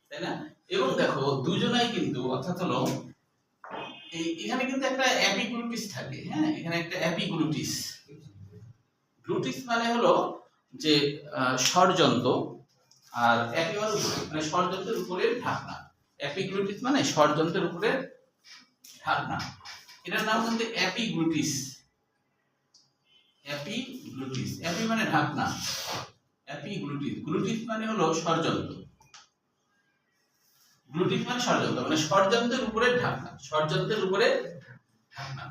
তাই না? এবং দেখো দুজনাই কিন্তু, অর্থাৎ হলো এখানে কিন্তু একটা অ্যাপিগ্লুটিস থাকে, হ্যাঁ, এখানে একটা অ্যাপিগ্লুটিস। গ্লুটিস মানে হলো যে স্বরযন্ত্র, আর অ্যাপি মানে উপরে, মানে স্বরযন্ত্রের উপরের ঢাকনা। অ্যাপিগ্লুটিস মানে স্বরযন্ত্রের উপরের ঢাকনা, এটার নাম কিন্তু অ্যাপিগ্লুটিস। অ্যাপিগ্লুটিস, অ্যাপি মানে ঢাকনা, অ্যাপিগ্লুটিস। গ্লুটিস মানে হলো স্বরযন্ত্র, গ্লুটিস মানে স্বরযন্ত্র, মানে স্বরযন্ত্রের উপরে ঢাকনা, স্বরযন্ত্রের উপরে ঢাকনা।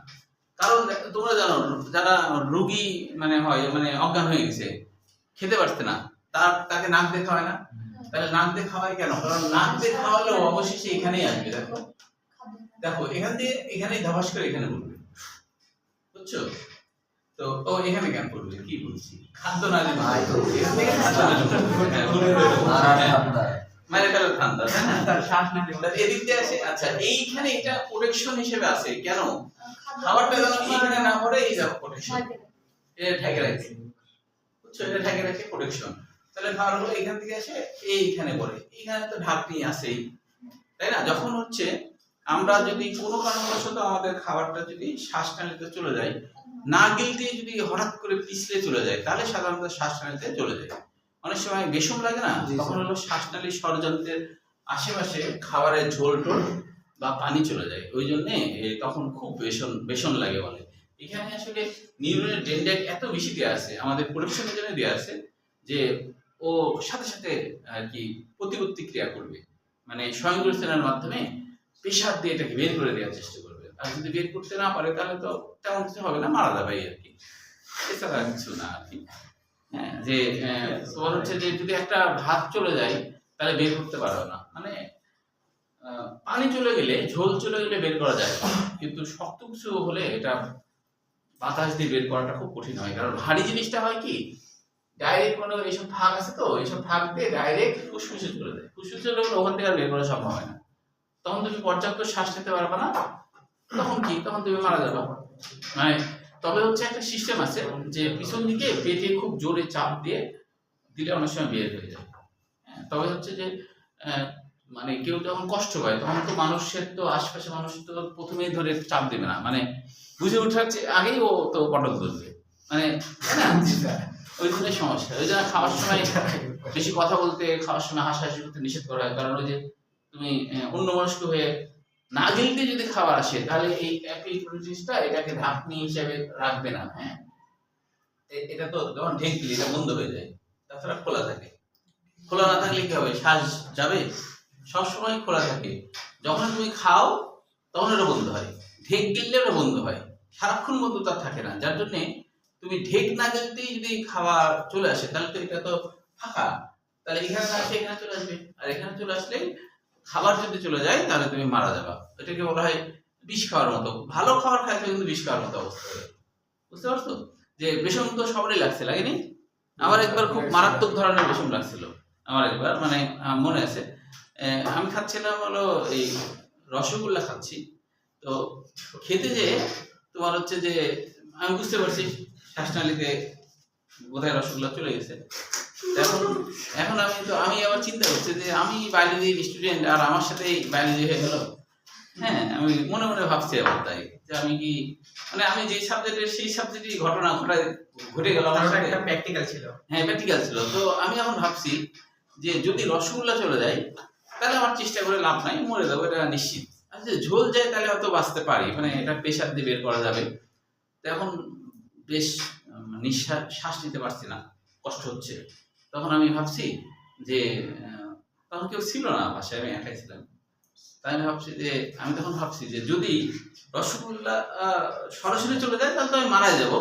কারণ তোমরা জানো যারা রোগী মানে হয়, মানে অজ্ঞান হয়ে গেছে, খেতে পারছে না, তাকে নাক দিয়ে খাওয়ায় না? তাহলে নাক দিয়ে খাওয়ায় কেন? কারণ নাক দিয়ে খাওয়ালেও অবশেষে এখানেই আসবে। দেখো দেখো এখান দিয়ে এখানেই ধবাস করে এখানে পড়বে, বুঝছো তো? ও এখানে কেন পড়বে? কি বলছি, খাদ্য নালী এখান থেকে খাদ্য নালী মানে তাহলে ঠান্ডা, তাই না? শ্বাস নালী এদিক দিয়ে আসে। আচ্ছা, এইখানে এটা প্রোটেকশন হিসেবে আছে কেন? খাবারটা যেন এইখানে না পড়ে, এই দেখো প্রোটেকশন, এটা ঢেকে রাখে, বুঝছো? এটা ঢেকে রাখে প্রোটেকশন। তাহলে খাবারগুলো এখান থেকে আসে এইখানে পড়ে, এইখানে তো ঢাকনি আছেই, তাই না? যখন হচ্ছে আমরা যদি কোনো কারণবশত আমাদের খাবারটা যদি শ্বাসনালীতে চলে যায়, না গিলতে যদি হঠাৎ করে পিছলে চলে যায়, তাহলে সাধারণত শ্বাসনালীতে চলে যায়। অনেক সময় বেশম লাগে না, তখন হলো শ্বাসনালী ষড়যন্ত্রের আশেপাশে খাবারের ঝোল টোল বা পানি চলে যায়, ওই জন্য তখন খুব বেশন লাগে বলে। এখানে আসলে নিউরনের ডেনড্রাইট এত বেশি দেওয়া আছে, আমাদের প্রোটেকশনের জন্য দেওয়া আছে, যে ও সাথে সাথে আর কি প্রতিবর্তী ক্রিয়া করবে, মানে স্বয়ংক্রিয়তার মাধ্যমে প্রেশার দিয়ে এটাকে বের করে দেওয়ার চেষ্টা করবে। আর যদি বের করতে না পারে তাহলে তো তেমন কিছু হবে না, মারা যাবে আর কি, এছাড়া কিছু না আর কি। হ্যাঁ, যে তোমার হচ্ছে যে যদি একটা ভাত চলে যায় তাহলে বের করতে পারবে না, মানে পানি চলে গেলে, ঝোল চলে গেলে বের করা যায়, কিন্তু শক্ত কিছু হলে এটা বাতাস দিয়ে বের করাটা খুব কঠিন হয়। কারণ ভারী জিনিসটা হয় কি, ডাইরেক্ট মানে এইসব ভাগ আছে তো, এইসব ভাগ দিয়ে ডাইরেক্ট ফুসফুসে চলে যায়, ফুসফুসে চলে গেলে ওখান থেকে আর বের করা সম্ভব হয় না, তখন তুমি পর্যাপ্ত শ্বাস নিতে পারবে না, তখন কি, তখন তুমি মারা যাবে। মানে তবে হচ্ছে একটা সিস্টেম আছে যে পিছন দিকে পেটে খুব জোরে চাপ দিয়ে দিলে অনেক সময় বের হয়ে যায়। তবে হচ্ছে যে মানে কেউ যখন কষ্ট পায় তখন তো মানুষের তো আশেপাশে মানুষ তো প্রথমেই ধরে চাপ দেবে না, মানে বুঝে ওঠার আগেই ও তো পটক ধরবে, মানে ওই জন্য সমস্যা। ওই জন্য খাওয়ার সময় বেশি কথা বলতে, খাওয়ার সময় হাসাহাসি করতে নিষেধ করা হয়, কারণ ওই যে তুমি অন্যমনস্ক হয়ে না গিলতে যদি খাবার আসে তাহলে এই অ্যাপিগ্লুটিসটা এটাকে ঢাকনি হিসেবে রাখবে না। হ্যাঁ, এটা তো যখন ঢেক দিলে এটা বন্ধ হয়ে যায়, তাছাড়া খোলা থাকে। খোলা না থাকলে কি হবে, শ্বাস যাবে, সবসময় খোলা থাকে। যখন তুমি খাও তখন এটা বন্ধ হয়, ঢেক গিললে ওটা বন্ধ হয়, সারাক্ষণ বন্ধ তার থাকে না। যার জন্যে তুমি ঢেক না গিলতেই যদি খাবার চলে আসে তাহলে তো এটা তো ফাঁকা, তাহলে এখানে না আসে এখানে চলে আসবে, আর এখানে চলে আসলে খাবার যদি চলে যায় তাহলে তুমি মারা যাবা। এটাকে বলা হয় বিষ খাওয়ার মতো। ভালো খাবার খাইতে কিন্তু বিষ খাওয়ার মতো অবস্থা হবে, বুঝতে পারছো? যে বিষম তো সবারই লাগছে, লাগেনি? আমার একবার খুব মারাত্মক ধরনের বিষম লাগছিল, আমার একবার, মানে মনে আছে, আমি খাচ্ছিলাম হলো এই রসগোল্লা খাচ্ছি, তো খেতে যে তোমার হচ্ছে যে আমি বুঝতে পারছি শ্বাসনালীতে বোধহয় রসগোল্লা চলে গেছে। এখন আমি আবার চিন্তা করছি যে আমি বায়োলজির স্টুডেন্ট আর আমার সাথেই বায়োলজি হয়ে গেল। হ্যাঁ, আমি মনে মনে ভাবছি আবার তাই যে আমি কি, মানে আমি যে সাবজেক্টের সেই সাবজেক্টই ঘটনা ঘটে গেল আমার সাথে, একটা প্র্যাকটিক্যাল ছিল। হ্যাঁ, প্র্যাকটিক্যাল ছিল। তো আমি এখন ভাবছি যে যদি রসগোল্লা চলে যায় তাহলে আমার চেষ্টা করে লাভ নাই, মরে যাবো এটা নিশ্চিত। আর যদি ঝোল যায় তাহলে হয়তো বাঁচতে পারি, মানে এটা প্রেশার দিয়ে বের করা যাবে। তো এখন বেশ শ্বাস নিতে পারছি না, কষ্ট হচ্ছে। তখন আমি ভাবছি যে তখন কেউ ছিল না বাসায়, আমি একাই ছিলাম। তাই আমি তখন ভাবছি যে যদি রসগোল্লা সরাসরি চলে যায় তাহলে তো আমি মারা যাব,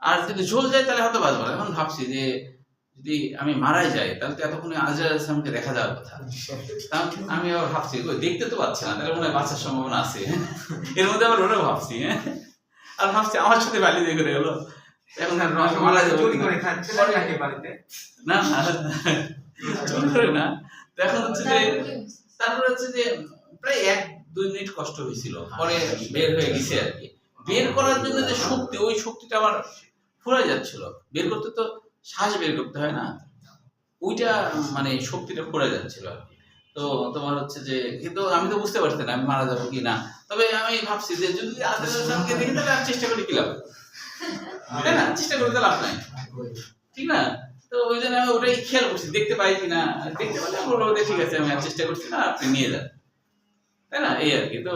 আর যদি ঝোল যায় তাহলে হয়তো বাঁচবো না। এখন ভাবছি যে যদি আমি মারাই যাই তাহলে তো এতক্ষণে আজরাইল ইসলামকে দেখা যাওয়ার কথা। আমি আবার ভাবছি দেখতে তো পাচ্ছি না, তাহলে মনে হয় বাঁচার সম্ভাবনা আছে। এর মধ্যে আবার ওটাও ভাবছি, আর ভাবছি আমার সাথে বালি দিয়ে করে গেলো, এখন মারা যাবো না, চুরি করে না। তো এখন হচ্ছে যে তারপরে হচ্ছে যে প্রায় 1-2 মিনিট কষ্ট হয়েছিল, পরে বের হয়ে গেছে আর কি। বের করার জন্য যে শক্তি, ওই শক্তিটা আমার ফুরাই যাচ্ছিল। বের করতে তো শ্বাস বের করতে হয় না, ওইটা মানে শক্তিটা ফুরাই যাচ্ছিল আর কি। তো তোমার হচ্ছে যে কিন্তু আমি তো বুঝতে পারছি না আমি মারা যাবো কি না। তবে আমি ভাবছি যে যদি আজরাইল ইসলামকে দেখি তাহলে আর চেষ্টা করে কি লাভ, তাই না? চেষ্টা করে তো লাভ নাই, ঠিক না? তো ওই জন্য আমি ওটাই খেয়াল করছি দেখতে পাই কিনা। দেখতে পেলে বলবো ঠিক আছে আমি আর চেষ্টা করছি না, আপনি নিয়ে যান, তাই না? এই আর কি। তো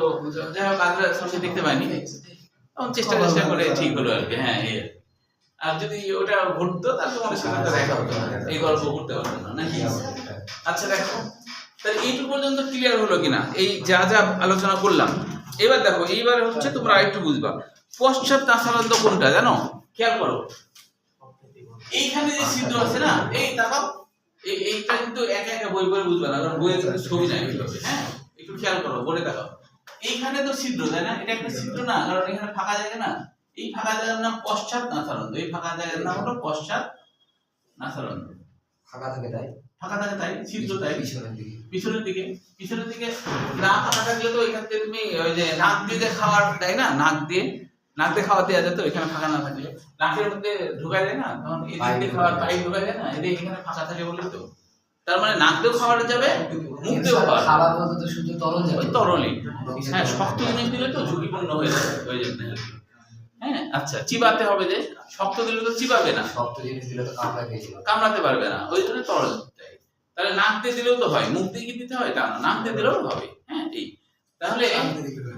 যাই হোক আজরাইল ইসলামকে দেখতে পাইনি, তখন চেষ্টা করে ঠিক হলো আর কি। হ্যাঁ, এই আর যদি ওটা ঘটতো তাহলে তোমাদের সাথে তো দেখা হতো না, এই গল্প করতে পারতো না, নাকি? আচ্ছা দেখো, তাহলে এইটুকু পর্যন্ত ক্লিয়ার হলো কিনা এই যা যা আলোচনা করলাম। এবার দেখো, এইবার হচ্ছে তোমরা আরেকটু বুঝবা পশ্চাৎ নাসারন্ত কোনটা জানো? খেয়াল করো, এইখানে যে ছিদ্র আছে না, এই তাকাও, এইটা কিন্তু একা একা বই পড়ে বুঝবে না, কারণ বইয়ে কিন্তু ছবি নাই এইভাবে। হ্যাঁ, একটু খেয়াল করো, বলে তাকাও, এইখানে তো ছিদ্র, তাই না? এটা একটা ছিদ্র না, কারণ এখানে ফাঁকা জায়গা না। এই ফাঁকা জায়গার নাম পশ্চাৎ নাসারন্ত, এই ফাঁকা জায়গার নাম হলো পশ্চাৎ নাসারন্ত। ফাঁকা থাকে তাই, ফাঁকা থাকে তাই, ছিদ্র তাই। পিছনের দিকে পিছনের দিকে না ফাঁকা থাকলে তো এখান থেকে তুমি ওই যে নাক দিয়ে খাওয়ার দেয় না, নাক দিয়ে খাওয়া দেওয়া যেত, এখানে ফাঁকা না থাকলে নাকের মধ্যে ঢুকাই দেয় না, তখন এই দিক দিয়ে খাওয়ার পাইপ ঢুকাই দেয় না, এদের এখানে ফাঁকা থাকে বলে তো। তার মানে নাক দিয়েও খাওয়াটা যাবে, মুখ দিয়েও খাবার মধ্যে তো শুধু তরল যাবে, তরলই। হ্যাঁ, শক্ত জিনিস দিলে তো ঝুঁকিপূর্ণ হয়ে যাবে। হ্যাঁ, আচ্ছা, চিবাতে হবে, যে শক্ত দিলে তো চিবাবে না, শক্ত জিনিস দিলে তো কামড়াতে পারবে না, ওই জন্য তরল দিতে হয়। তাহলে নাক দিয়ে দিলেও তো হয়, মুখ দিয়ে কি দিতে হয় তা না, নাক দিয়ে দিলেও হবে। হ্যাঁ, এই তাহলে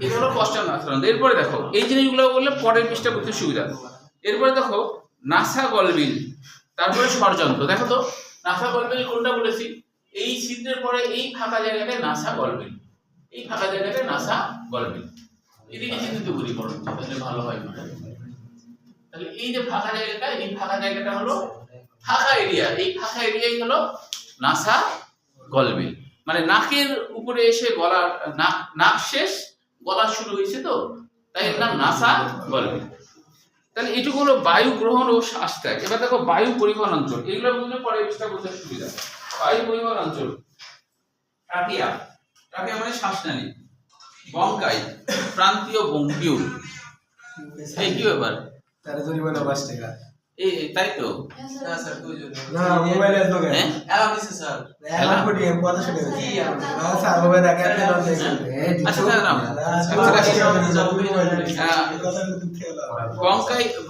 এটা হলো পশ্চাৎ নাসারন্ত। এরপরে দেখো এই জিনিসগুলো বললে পরের পৃষ্ঠা করতে সুবিধা। এরপরে দেখো নাসা গলবিল, তারপরে ষড়যন্ত্র। দেখো তো নাসা গলবিল কোনটা বলেছি? এই ছিদ্রের পরে এই ফাঁকা জায়গাটায় নাসা গলবিল, এই ফাঁকা জায়গাটায় নাসা গলবিল। এদিকে চিন্তিত করি বড়, তাহলে ভালো হয়। তাহলে এই যে ফাঁকা জায়গাটা, এই ফাঁকা জায়গাটা হলো ফাঁকা এরিয়া, এই ফাঁকা এরিয়াই হলো নাসা গলবিল। মানে নাকের উপরে এসে গলার নাক শেষ, গলা শুরু হয়েছে, তো তাই এর নাম নাসা গলবিল। তাহলে এটুকু হলো বায়ু গ্রহণ ও শ্বাস ত্যাগ। এবার দেখো বায়ু পরিবহন অঞ্চল, এগুলো বুঝলে পরে চেষ্টা করতে সুবিধা। বায়ু পরিবহন অঞ্চল, ট্রাকিয়া, ট্রাকিয়া মানে শ্বাসনালী, বঙ্কাই, প্রান্তীয় বঙ্কিউল। এই কি ব্যাপার? তার জরিমানা 5 টাকা। এই তাই তো না স্যার, না মোবাইলে আসলো কেন? হ্যাঁ, অ্যালার্ম দিছে স্যার। অ্যালার্ম কোটি কথা শুনে কি না স্যার, মোবাইল রাখে আপনি লঞ্চ দেখেন। আচ্ছা দাঁড়াও,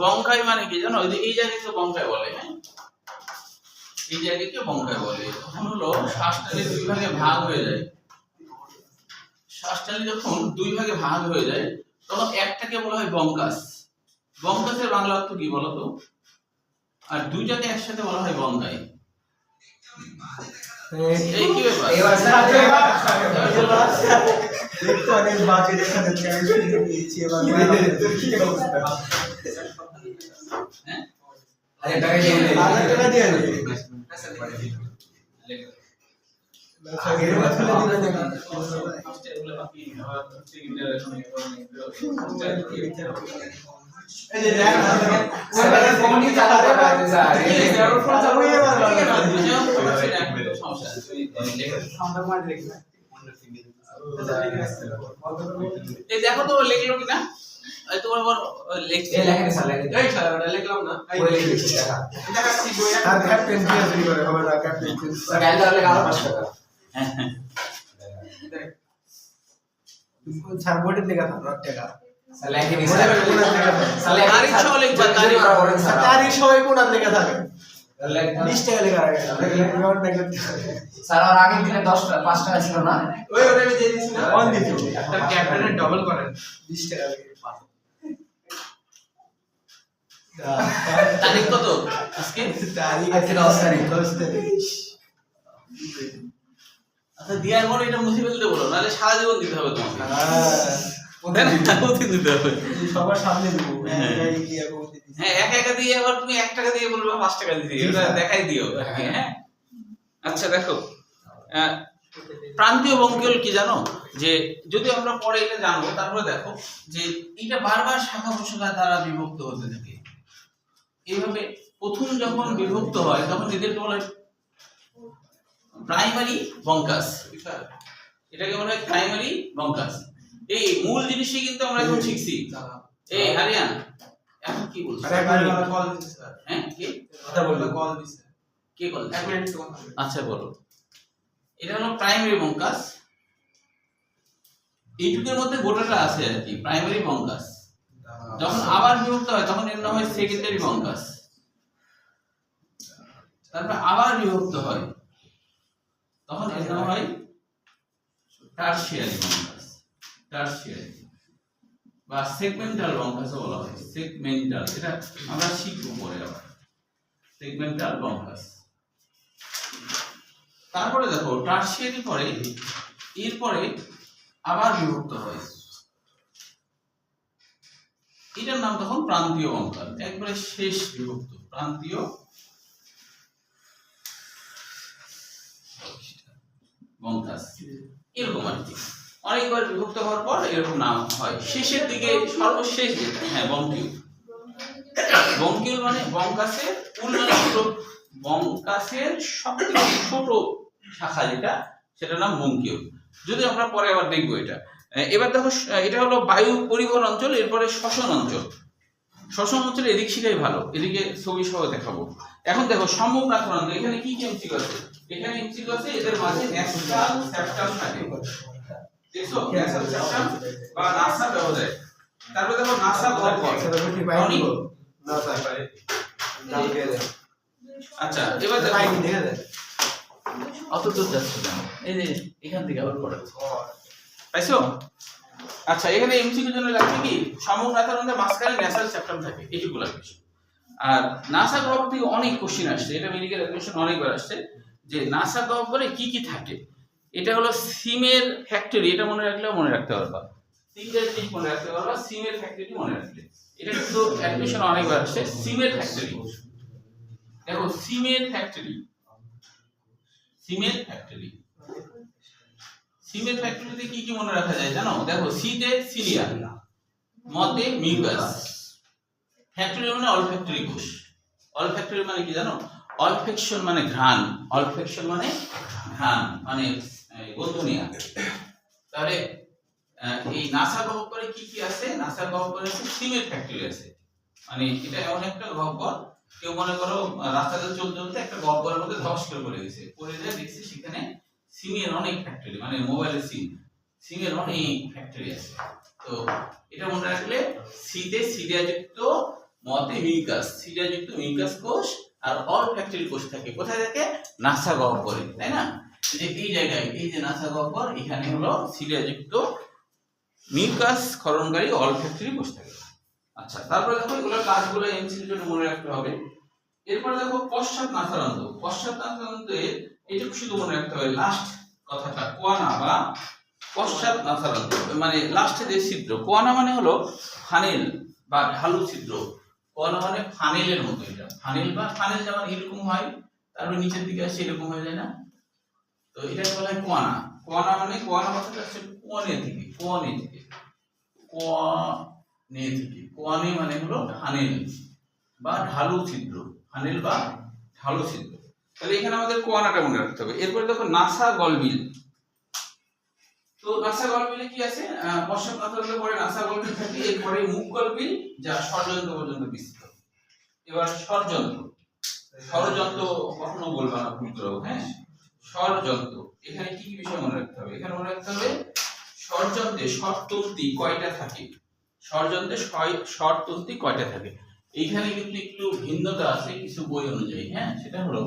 বঙ্কাই মানে কি জানো? এই জায়গাকে বঙ্কাই বলে। হ্যাঁ, এই জায়গাকে বঙ্কাই বলে। তখন হলো শ্বাসনালী 2 ভাগে ভাগ হয়ে যায়। শ্বাসনালী যখন 2 ভাগে ভাগ হয়ে যায় তখন একটাকে বলা হয় বঙ্কাস। বঙ্কাসের বাংলা অর্থ কি বলো তো? আর দুইটাকে একসাথে বলা হয় বঙ্কাই। এই কি ব্যাপার? এবার স্যার দেখো অনেক বাকি দেখা যাচ্ছে, আমি শুনে পেয়েছি। এবার কি অবস্থা? হ্যাঁ, আরে টাকা দিয়ে দে, টাকা দিয়ে দে। লেখো। আচ্ছা, এর মাঝখানে দিবেন নাকি? এই যে দেখ স্যার ফোন দিয়ে চালাতে পারে স্যার, এই ফোন চালু হয়ে গেল। এই দেখো তো লিখলো কিনা, তোমার আবার লিখছে। এই লেখেন স্যার, লেখেন। এই স্যার, ওটা লিখলাম না। বই লিখেছি টাকা। দেখাচ্ছি বই। আর ক্যাপ্টেন দিয়ে চুরি করে হবে না, ক্যাপ্টেন। স্যার গাড়ি ধরলে আরো 5 টাকা। স্যার বোর্ডে লেখা থাকে 8 টাকা। স্যার লেখেন স্যার। স্যার লেখেন। তারিখ সহ লিখবা, তারিখ। স্যার তারিখ সবাই কোন আর লেখা থাকে? লেখেন। 20 টাকা লেখা থাকে। স্যার আর আগের দিনে 10 টাকা 5 টাকা ছিল না? ওই ওটা আমি দিয়ে দিছি না। অন দিছি। একটা ক্যাপ্টেনের ডবল করেন। 20 টাকা লেখা। তারিখ কত আজকে? তারিখ আজকে 10 তারিখ। 10 তারিখ। আচ্ছা দেওয়ার পরে এটা মুছে ফেলতে বলো, নাহলে সারা জীবন দিতে হবে তোমাকে। তাই না? প্রতিদিন দিতে হবে। সবার সামনে দেবো হ্যাঁ। হ্যাঁ, একা একা দিয়ে আবার তুমি 1 টাকা দিয়ে বলবে 5 টাকা দিয়ে, এটা দেখাই দিও। হ্যাঁ, আচ্ছা দেখো, প্রান্তীয় বঙ্কিয়ল কি জানো? যে যদি আমরা পরে এটা জানবো, তারপরে দেখো যে এটা বারবার শাখা প্রশাখা দ্বারা বিভক্ত হতে থাকে। এইভাবে প্রথম যখন বিভক্ত হয় তখন এদেরকে বলা হয় প্রাইমারি বঙ্কাস। এটাকে বলা হয় প্রাইমারি বঙ্কাস। এই মূল জিনিসই কিন্তু আমরা এখন শিখছি। এই আরিয়ান এখন কি বলছিস? হ্যাঁ, কে কথা বললো কে কল? আচ্ছা বলো। এটা হলো প্রাইমারি বঙ্কাস। এইটুকুর মধ্যে গোটাটা আছে আর কি, প্রাইমারি বঙ্কাস। যখন আবার বিভক্ত হয় তখন এর নাম হয় সেকেন্ডারি বঙ্কাস। তারপর আবার বিভক্ত হয় তখন এর নাম হয় টারশিয়ারি বঙ্কাস। টারশিয়ারি বা সেগমেন্টাল বঙ্কাসও বলা হয়। সেগমেন্টাল, এটা আমরা শিখবো পরে আবার। Segmental bronchus. তারপরে দেখো টারশিয়ারি পরে এরপরে আবার বিভক্ত হয়, এটার নাম তখন প্রান্তীয় বঙ্কাস। একবারে শেষ বিভক্ত প্রান্তীয় বঙ্কাস। এরকম আর কি অনেকবার বিভক্ত হওয়ার পর এরকম নাম হয়। শেষের দিকে সর্বশেষ যেটা, হ্যাঁ বঙ্কিয়। বঙ্কিয় মানে বঙ্কাসের উন্নত, বঙ্কাসের সবথেকে ছোট শাখা যেটা, সেটার নাম বঙ্কিয়। যদি আমরা পরে আবার দেখবো এটা। এবার দেখো, এটা হলো বায়ু পরিবহন অঞ্চল, এরপরে শ্বসন অঞ্চল। শ্বসন অঞ্চলে এদিক শিখাই ভালো, এদিকে ছবি সহ দেখাবো। এখন দেখো সম্মুখ প্রাথমিক, এখানে কি কি এমসিকিউ আছে? এখানে এমসিকিউ আছে এদের মাঝে ন্যাসাল সেপ্টাম থাকে, দেখছো? ন্যাসাল সেপ্টাম বা নাসা ব্যবধায়। তারপরে দেখো নাসা গহ্বর। আচ্ছা এবার দেখো অত দূর যাচ্ছে কেন? এই যে এখান থেকে আবার পড়ে পাইছো? আচ্ছা এখানে এমসিকিউ জন্য লাগবে কি সম্মুখ প্রাথমিকের মাঝখানে ন্যাসাল সেপ্টাম থাকে, এইটুকু লাগবে। আর নাসা গহ্বর থেকে অনেক কোশ্চেন আসছে, এটা মেডিকেল এডুকেশন অনেকবার আসছে যে নাসা গহ্বরে কি কি থাকে। এটা হলো সিমের ফ্যাক্টরি, এটা মনে রাখলেও মনে রাখতে পারবা। তিনটা জিনিস মনে রাখতে পারবা, সিমের ফ্যাক্টরি মনে রাখলে। এটা কিন্তু এডুকেশন অনেকবার আসছে, সিমের ফ্যাক্টরি। দেখো সিমের ফ্যাক্টরি, সিমের ফ্যাক্টরি, সিমের ফ্যাক্টরিতে কি কি মনে রাখা যায় জানো? দেখো সিতে সিলিয়া, মতে মিউকাস। ফ্যাক্টরি মানে অলফ্যাক্টরি কোষ। অলফ্যাক্টরি মানে কি জানো? অলফেকশন মানে ঘ্রাণ, অলফেকশন মানে ঘ্রাণ, মানে গন্ধ নেওয়া। তাহলে এই নাসা গহ্বরে কি কি আছে? নাসা গহ্বরে আছে সিমের ফ্যাক্টরি আছে। মানে এটা এমন একটা গহ্বর, কেউ মনে করো রাস্তাতে চলতে চলতে একটা গহ্বরের মধ্যে ধস করে পড়ে গেছে, পড়ে যায় দেখছি সেখানে সিমের অনেক ফ্যাক্টরি, মানে মোবাইলের সিমের অনেক ফ্যাক্টরি আছে। তো এটা মনে রাখলে সিতে সিলিয়াযুক্ত, মতে মিউকাস, সিলিয়াযুক্ত মিউকাস কোষ আর অলফ্যাক্টরি কোষ থাকে। কোথায় থাকে? নাসা গহ্বরে, তাই না? যে এই জায়গায়, এই যে নাসা গহ্বর, এখানে হলো সিলিয়াযুক্ত মিউকাস ক্ষরণকারী অলফ্যাক্টরি কোষ থাকে। আচ্ছা তারপরে দেখো এগুলোর কাজগুলো এমসিকিউর জন্য মনে রাখতে হবে। এরপর দেখো পশ্চাৎ নাসারন্ধ্র। পশ্চাৎ নাসারন্ধ্রের এইটুকু শুধু মনে রাখতে হবে, লাস্ট কথাটা কোয়ানা বা পশ্চাৎ নাসারন্ধ্র, মানে লাস্টে যে ছিদ্র। কোয়ানা মানে হলো ফানেল বা ঢালু ছিদ্র। কোয়ানা মানে ফানেলের মতো, এটা ফানেল বা ফানেল যেমন এরকম হয়, তারপর নিচের দিকে আসে এরকম হয়ে যায় না? তো এটাকে বলা হয় কোয়ানা। কোয়ানা মানে, কোয়ানা কথাটা আসছে কোয়ানে থেকে, কোয়ানে থেকে, কোয়ানে থেকে। কোয়ানে মানে হলো ফানেল বা ঢালু ছিদ্র, ফানেল বা ঢালু ছিদ্র। তাহলে এখানে আমাদের কোয়ানাটা মনে রাখতে হবে। এরপরে দেখো নাসা গলবিল। তো নাসা গলবিলে কি আছে? পশ্চাৎ নাসারন্ধ্রের পরে নাসা গলবিল থাকে, এরপরে মুখ গলবিল যা ষড়যন্ত্র পর্যন্ত বিস্তৃত। এবার ষড়যন্ত্র, ষড়যন্ত্র কখনো বলবা না, ভুল করো। হ্যাঁ, ষড়যন্ত্র। এখানে কি কি বিষয় মনে রাখতে হবে? এখানে মনে রাখতে হবে ষড়যন্ত্রে ষড়তন্ত্রী কয়টা থাকে, ষড়যন্ত্রে ষড়তন্ত্রী কয়টা থাকে। এইখানে কিন্তু একটু ভিন্নতা আছে কিছু বই অনুযায়ী। হ্যাঁ, সেটা হলো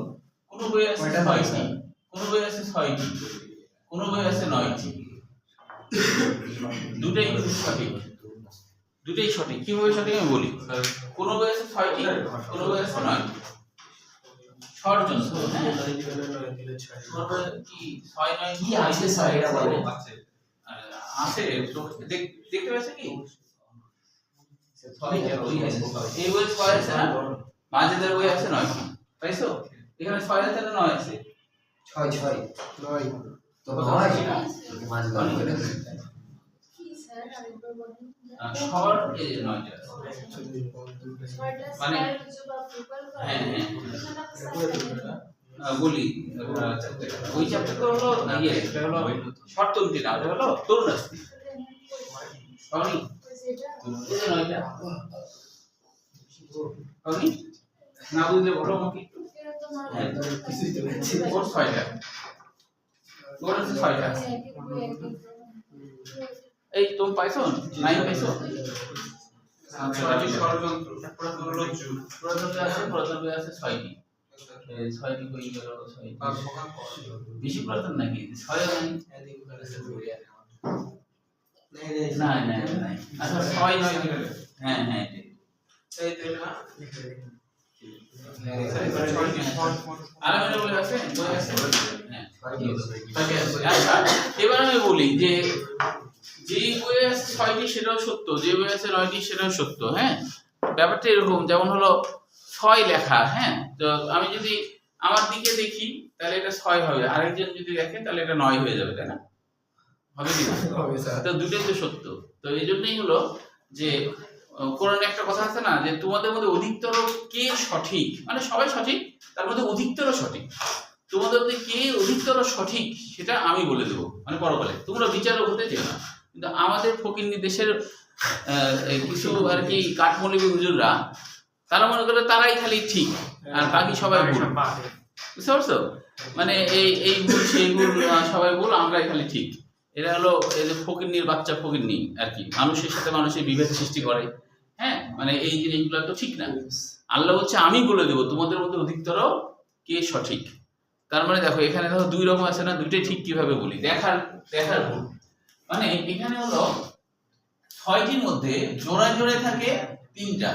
কোন বই আছে 6টি, কোন বই আছে 6টি, কোন বই আছে 9টি। দুটাই কিন্তু সঠিক, দুটাই সঠিক। কিভাবে সঠিক আমি বলি। কোন বই আছে 6টি, কোন বই আছে 9টি। ষড়যন্ত্র, হ্যাঁ তারপরে কি 6 9 কি আছে স্যার এটা বলেন? আছে দেখতে পাচ্ছ কি এই বই 6 আছে না, মাঝেদের বই আছে 9 পাইছো, এখানে 6 আছে না 9 আছে? 6 তো কোথাও হয় আছে না? মাঝে দাঁড় করে সবার এই যে 9টা মানে হ্যাঁ বলি ওই চ্যাপ্টারটা হলো ইয়ে, এটা হলো শর্তন্ত্রী না, এটা হলো তরুণাস্তি পাওনি এই যে 9টা পাওনি না বুঝলে বলো আমাকে একটু। ওর 6টা ওর আছে 6টা এই তুমি পাইছো 9 পাইছো? ছয়টি ষড়যন্ত্র প্রথম আছে 6টি, 6টি কই গেল 6টি বেশি প্রথম নাকি 6 নাই না না আচ্ছা 6 9 হ্যাঁ হ্যাঁ এই তো না আলাদা বলে আছে বই আছে হ্যাঁ আচ্ছা এবার আমি বলি যে যে বইয়ে আছে 6টি সেটাও সত্য, যে বইয়ে আছে 9টি সেটাও সত্য, হ্যাঁ ব্যাপারটা এরকম যেমন হলো 6 লেখা, হ্যাঁ তো আমি যদি আমার দিকে দেখি তাহলে এটা 6 হবে, আরেকজন যদি দেখে তাহলে এটা 9 হয়ে যাবে, তাই না? হবে কি না? তো দুটোই তো সত্য। তো এই জন্যই হলো যে কোরআনে একটা কথা আছে না যে তোমাদের মধ্যে অধিকতর কে সঠিক, মানে সবাই সঠিক তার মধ্যে অধিকতর সঠিক, তোমাদের মধ্যে কে অধিকতর সঠিক সেটা আমি বলে দেবো, মানে পরকালে তোমরা বিচারক হতে চেও না। কিন্তু আমাদের ফকিন্নি দেশের কিছু আর কি কাঠমৌলবী হুজুররা তারা মনে করে তারাই খালি ঠিক আর বাকি সবাই ভুল, বুঝতে পারছো? মানে এই ভুল সেই ভুল সবাই ভুল, আমরাই খালি ঠিক। এটা হলো এই যে ফকিন্নির বাচ্চা ফকিন্নি আর কি, মানুষের সাথে মানুষের বিভেদ সৃষ্টি করে, হ্যাঁ মানে এই জিনিসগুলো তো ঠিক না। আল্লাহ বলছে আমি বলে দেবো তোমাদের মধ্যে অধিকতর কে সঠিক। তার মানে দেখো এখানে দেখো 2 রকম আছে না, দুইটাই ঠিক কিভাবে বলি, দেখার ভুল। মানে এখানে হলো 6টির মধ্যে জোড়ায় জোড়ায় থাকে 3টা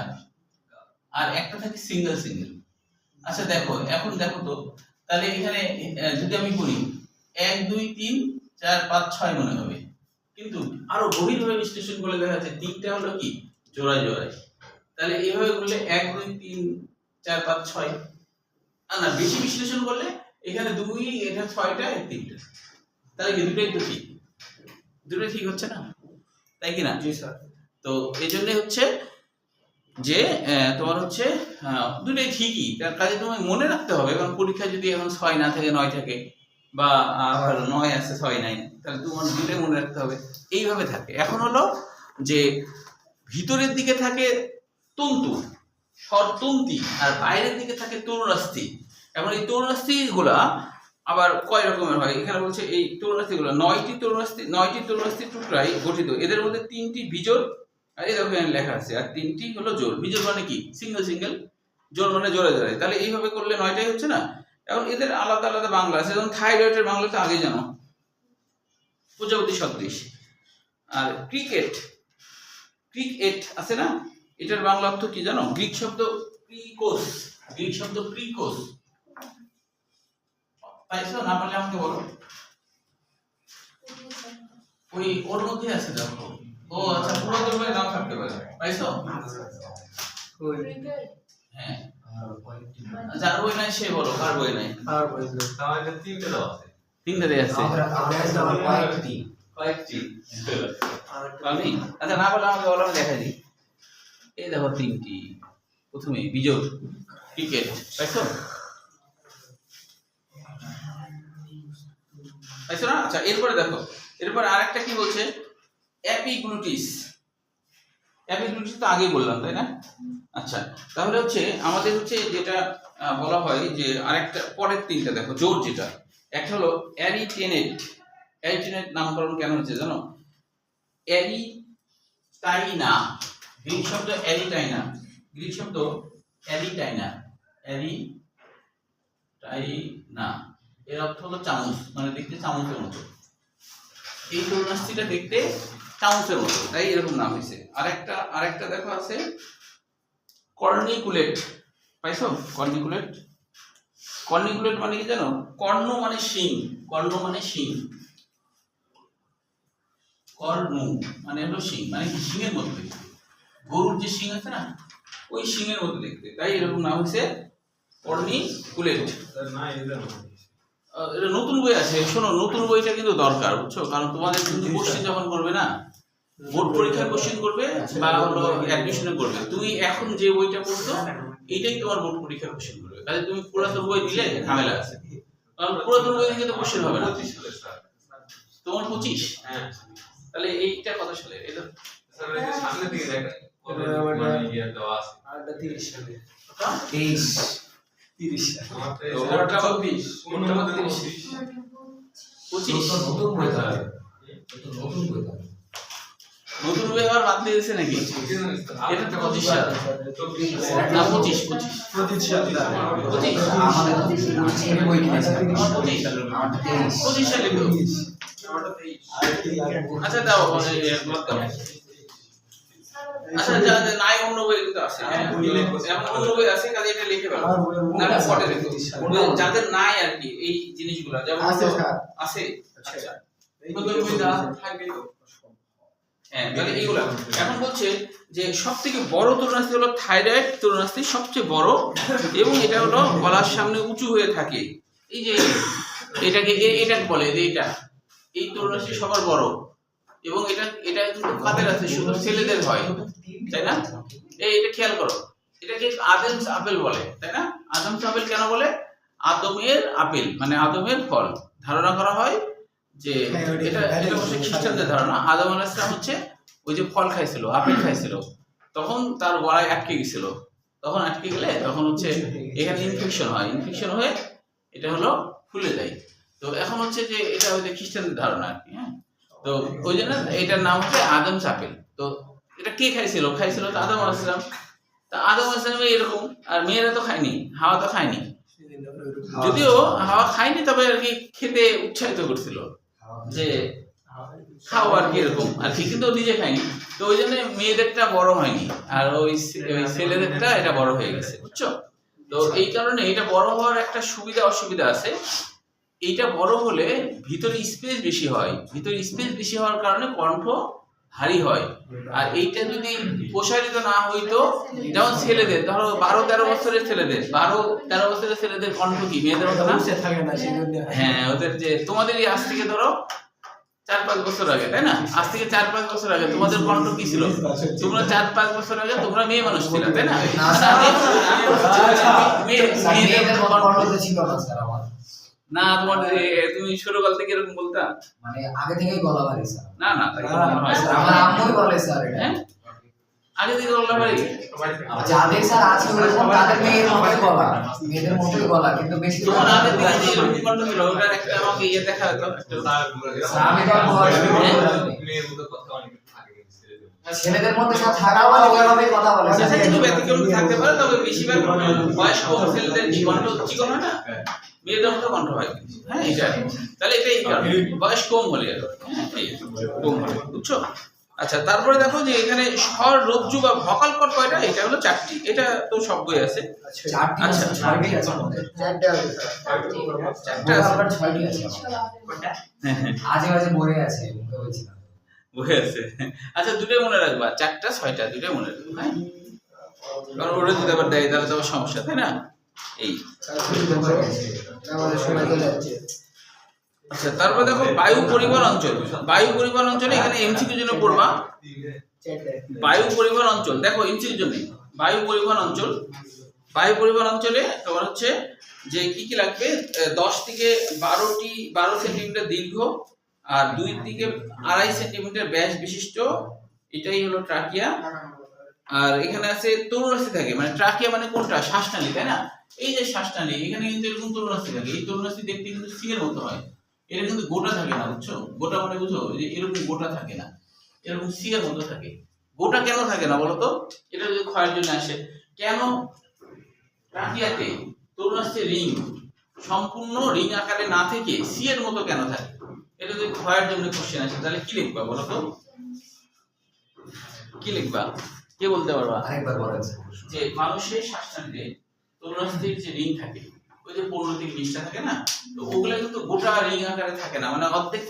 আর একটা থাকে সিঙ্গেল সিঙ্গেল। আচ্ছা দেখো এখন দেখো তো তাহলে এখানে যদি আমি বলি 1 2 3 4 5 6 মনে হবে, কিন্তু আরো গভীরভাবে বিশ্লেষণ করলে দেখা যাচ্ছে 3টা হলো কি জোড়ায় জোড়ায়। তাহলে এইভাবে করলে 1 2 3 4 5 6 না বেশি বিশ্লেষণ করলে এখানে 2 এটা 6টা আর 3টা, তাহলে কি দুটোই তো ঠিক, দুটোই ঠিক হচ্ছে না, তাই কি না? জি স্যার। তো এই জন্য হচ্ছে যে তোমার হচ্ছে দুটোই ঠিকই, তার কাজে তোমায় মনে রাখতে হবে, কারণ পরীক্ষা যদি এখন 6 না থাকে 9 থাকে বা আবার 9 আছে 6 নাই, তাহলে তোমার দুটোই মনে রাখতে হবে, এইভাবে থাকে। এখন হলো যে ভিতরের দিকে থাকে তন্তু স্বরতন্তি আর বাইরের দিকে থাকে তরুণাস্থি। এখন এই তরুণাস্থি গুলা আবার কয় রকমের হয়, এখানে বলছে এই তরুণাস্থি গুলো 9টি তরুণাস্থি টুকরাই গঠিত, এদের মধ্যে 3টি বিজোড় আর এই দেখো এখানে লেখা আছে, আর 3টি হলো জোড়। বিজোড় মানে কি সিঙ্গেল সিঙ্গেল, জোড় মানে জোড়ে জোড়ে, তাহলে এইভাবে করলে 9টাই হচ্ছে না। এখন এদের আলাদা আলাদা বাংলা আছে, যেমন থাইরয়েডের বাংলা তো আগে জানো প্রজাপতি সদৃশ, আর ক্রিকেট আছে না, এটার বাংলা অর্থ কি জানো? গ্রিক শব্দ ক্রিকোস, পাইছো না? পারলে আমাকে বলো, ওর মধ্যে আছে দেখো। ও আচ্ছা পুরো ধর্মের নাম থাকতে পারে, পাইছো? হ্যাঁ যার বই নাই সে বলো, কার বই নাই? আর বলতে তাহলে 3টে দাও আছে, 3টে দেয়া আছে কয়েকটি আমি আচ্ছা না বলে আমাকে বলো, আমি দেখাই দিই। এই দেখো 3টি, প্রথমে বিজোড় ক্রিকেট, পাইছো না? আচ্ছা এরপরে দেখো, এরপরে আরেকটা কি বলছে, অ্যাপিগ্লুটিস তো আগেই বললাম তাই না? আচ্ছা তাহলে হচ্ছে আমাদের হচ্ছে যেটা বলা হয় যে আরেকটা পরের 3টা দেখো জোর, যেটা একটা হলো অ্যারিটেনেট নামকরণ কেন হচ্ছে জানো? অ্যারিটাইনা, গ্রিক শব্দ অ্যারিটাইনা এর অর্থ হলো চামচ, মানে দেখতে চামচের মতো। এই তরুণাস্থিটা দেখতে চামচের মতো, তাই এরকম নাম হয়েছে। আরেকটা দেখো আছে কর্নিকুলেট, পাইছো? কর্নিকুলেট কর্নিকুলেট মানে কি জানো? কর্ণ মানে শিং, কর্ণ মানে শিং, কর্ণ মানে হলো শিং, মানে কি শিংয়ের মতো দেখতে, গরুর যে শিং আছে না ওই শিংয়ের মতো দেখতে, তাই এরকম নাম হচ্ছে কর্নিকুলেট। এটা নতুন বই আছে, শোনো নতুন বইটা কিন্তু দরকার বুঝছো, কারণ তোমাদের কিন্তু কোশ্চেন যখন করবে না, বোর্ড পরীক্ষার কোশ্চেন করবে বা হলো অ্যাডমিশনে করবে, তুমি এখন যে বইটা পড়ছো এইটাই তোমার বোর্ড পরীক্ষার কোশ্চেন করবে, কাজে তুমি পুরাতন বই দিলে ঝামেলা আছে, কারণ পুরাতন বই থেকে তো কোশ্চেন হবে না। তোমার 25? হ্যাঁ তাহলে এইটা কত সালে? এটা স্যার এই যে সামনে দিকে দেখেন কত মানে ইয়ে দেওয়া আছে। আরটা 30 সালে 23 30 সালে আমারটা তো এই ওটা 24, কোনটা ওটা মধ্যে 30, 25 25 নতুন বই থাকে, নতুন বই থাকে। নতুন বই আবার বাদ দিয়ে দিয়েছে নাকি? এটা তো 25 সাল না 25 25 সালে 25 আমাদের আমি বই কিনেছি, আমার 25 আমারটা 23। 25 সালে তো। আচ্ছা দাও মত দাও। আচ্ছা যা যা নাই অন্য বই কিন্তু আছে, হ্যাঁ এখন অন্য বই আছে, কাজে এটা লিখে ফেলো, না না পড়ে রেখো, যাদের নাই আর কি এই জিনিসগুলো, যেমন আছে স্যার আছে। আচ্ছা নতুন বই যা থাকবে তো, হ্যাঁ তাহলে এইগুলা এখন বলছে যে সবথেকে বড় তরুণাস্থি হলো থাইরয়েড তরুণাস্থি, সবচেয়ে বড়, এবং এটা হলো গলার সামনে উঁচু হয়ে থাকে, এই যে এটাকে এটাকে বলে যে এটা এই তরুণাস্থি সবার বড়, এবং এটা এটা কিন্তু কাদের আছে? শুধু ছেলেদের হয়, তাই না? এটা খেয়াল করো, এটাকে আদমস আপেল বলে, তাই না? আদমস আপেল কেন বলে? আদমের আপেল মানে আদমের ফল, ধারণা করা হয় যে এটা এটা হচ্ছে খ্রিস্টানদের ধারণা, আদম আলাইহিস সালাম হচ্ছে ওই যে ফল খাইছিল, আপেল খাইছিল, তখন তার গলায় আটকে গেছিল, তখন আটকে গেলে তখন হচ্ছে এখানে ইনফেকশন হয়, ইনফেকশন হয়ে এটা হলো ফুলে যায়। তো এখন হচ্ছে যে এটা ওই যে খ্রিস্টানদের ধারণা আর কি, হ্যাঁ। তো ওই জন্য এটার নাম হচ্ছে আদমস আপেল। তো এটা কে খাইছিল? খাইছিল তো আদম আলাইহিস সালাম। তা আদম আলাইহিস সালাম এরকম, আর মেয়েরা তো খায়নি, হাওয়া তো খায়নি, যদিও হাওয়া খায়নি তবে আর কি খেতে উৎসাহিত করছিল যে খাও আর কি এরকম আর কি, কিন্তু নিজে খায়নি। তো ওই জন্য মেয়েদেরটা বড় হয়নি, আর ওই ছেলেদেরটা এটা বড় হয়ে গেছে, বুঝছো? তো এই কারণে এটা বড় হওয়ার একটা সুবিধা অসুবিধা আছে। এইটা বড় হলে ভিতরে স্পেস বেশি হয়, ভিতরে স্পেস বেশি হওয়ার কারণে কণ্ঠ ভারী হয়। আর এইটা যদি প্রসারিত না হইতো, যেমন ছেলেদের ধরো 12-13 বছরের ছেলেদের, 12-13 বছরের ছেলেদের কণ্ঠ কি মেয়েদের মতো না? থাকে না সেজন্য হ্যাঁ ওদের যে তোমাদেরই আজ থেকে ধরো 4-5 বছর আগে, তাই না? আজ থেকে 4-5 বছর আগে তোমাদের কণ্ঠ কি ছিল? তোমরা 4-5 বছর আগে তোমরা মেয়ে মানুষ ছিলে, তাই না? না স্যার, মেয়েদের মতো কণ্ঠ কণ্ঠ ছিল না স্যার আমার, না, তোমার তুমি ছোটকাল থেকে এরকম বলতা? মানে আগে থেকেই গলা ভারী স্যার। না না তাই তো মনে হয়। স্যার, আমার আম্মুই বলে স্যার এটা। হ্যাঁ আগে থেকে বললাম ভাই, যাদের স্যার আছে ওরকম তাদের মেয়ের মতোই গলা, মেয়েদের মতোই গলা, কিন্তু বেশি তোমার আগে থেকে যে এরকম কণ্ঠ ছিল ওটার একটা আমাকে ইয়ে দেখা হতো। স্যার, আমি তো বয়স মেয়ের মতো কথা অনেক থাকে ছেলেদের মধ্যে সব থাকাও মানে ওইভাবে কথা বলে আচ্ছা স্যার। কিছু ব্যতিক্রম থাকতে পারে, তবে বেশিরভাগ বয়স কম ছেলেদের কি কণ্ঠ চিকন হয় না, মেয়েদের মতো কণ্ঠ হয়। হ্যাঁ এটা তাহলে এটাই কারণ, বয়স কম হলে আর কি। হ্যাঁ এই কম হলে, বুঝছো? আচ্ছা তারপরে দেখো যে এখানে স্বর রজ্জু বা ভোকাল কর্ড কয়টা? এটা হলো 4টি, এটা তো সব বই আছে। চারটি না, আচ্ছা। ছয়টি আছে আমাদের। চারটা আছে চারটা আছে, আবার 6টি আছে আমাদের। আজে বাজে বই আছে, মুখে বলছিলাম। বই আছে। আচ্ছা দুটোই মনে রাখবা, 4টা 6টা দুটোই মনে রাখবা, হ্যাঁ? কারণ ওরা যদি আবার দেয় তাহলে তো আবার সমস্যা, তাই না? এই আমাদের সময় চলে যাচ্ছে আচ্ছা তারপর দেখো বায়ু পরিবহন অঞ্চল। বায়ু পরিবহন অঞ্চলে এখানে এমসিকিউ জন্য পড়বা বায়ু পরিবহন অঞ্চল। দেখো এমসিকিউ জন্য বায়ু পরিবহন অঞ্চল, বায়ু পরিবহন অঞ্চলে তোমার হচ্ছে যে কি কি লাগবে? 10 থেকে 12 সেন্টিমিটার দীর্ঘ আর 2 থেকে 2.5 সেন্টিমিটার ব্যাস বিশিষ্ট, এটাই হলো ট্রাকিয়া। আর এখানে আছে তরুণাস্থি থাকে, মানে ট্রাকিয়া মানে কোনটা? শ্বাসনালী, তাই না? এই যে শ্বাসনালী, এখানে কিন্তু এরকম তরুণাস্থি থাকে। এই তরুণাস্থি দেখতে কিন্তু সিয়ের মতো হয়, এটা কিন্তু গোটা থাকে না, বুঝছো? গোটা মানে বুঝো যে এরকম গোটা থাকে না, এরকম সিয়ের মতো থাকে। গোটা কেন থাকে না বলো তো? এটা যদি ক্ষয়ের জন্য আসে। কেন ট্রাকিয়াতে তরুণাস্থির রিং সম্পূর্ণ রিং আকারে না থেকে সিয়ের মতো কেন থাকে? এটা যদি ক্ষয়ের জন্য কোশ্চেন আসে তাহলে কি লিখবা বলো তো? কি লিখবা? কে বলতে পারবা? আরেকবার বলেন স্যার। যে মানুষের শ্বাসনালীতে তরুণাস্থির যে রিং থাকে ওই যে 15 থেকে 20টা থাকে না, তো ওগুলো কিন্তু গোটা রিং আকারে থাকে না, মানে অর্ধেক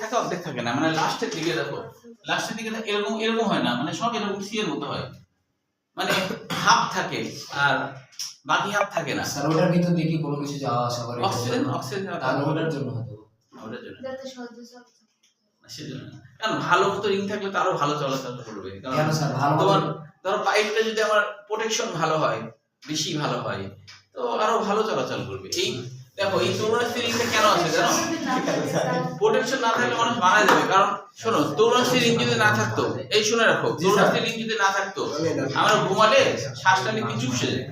থাকে না, মানে লাস্টের দিকে দেখো, লাস্টের দিকে এরকম হয় না, মানে সব এরকম সি এর মতো হয়, মানে হাফ থাকে আর বাকি হাফ থাকে না। স্যার ওটার ভিতর দিয়ে কি কোনো কিছু যাওয়া আসা করে? অক্সিজেন তাহলে ওটার জন্য হতো। ওটার জন্য যাতে সহজে চলে। সেজন্য না। কারণ ভালো মতো রিং থাকলে তো আরো ভালো চলাচল করবে। কারণ কেন স্যার ভালো তোমার ধরো পাইপটা যদি আমার প্রোটেকশন ভালো হয়, বেশি ভালো হয়, তো আরো ভালো চলাচল করবে। এই দেখো এই তরুণাস্থি রিংটা কেন আছে জানো? প্রোটেকশন না থাকলে মানুষ মারা যাবে। কারণ শোনো, তরুণাস্থি রিং যদি না থাকতো, এই শুনে রাখো, তরুণাস্থি রিং যদি না থাকতো, আমরা ঘুমালে শ্বাসটা কি চুপসে যায়,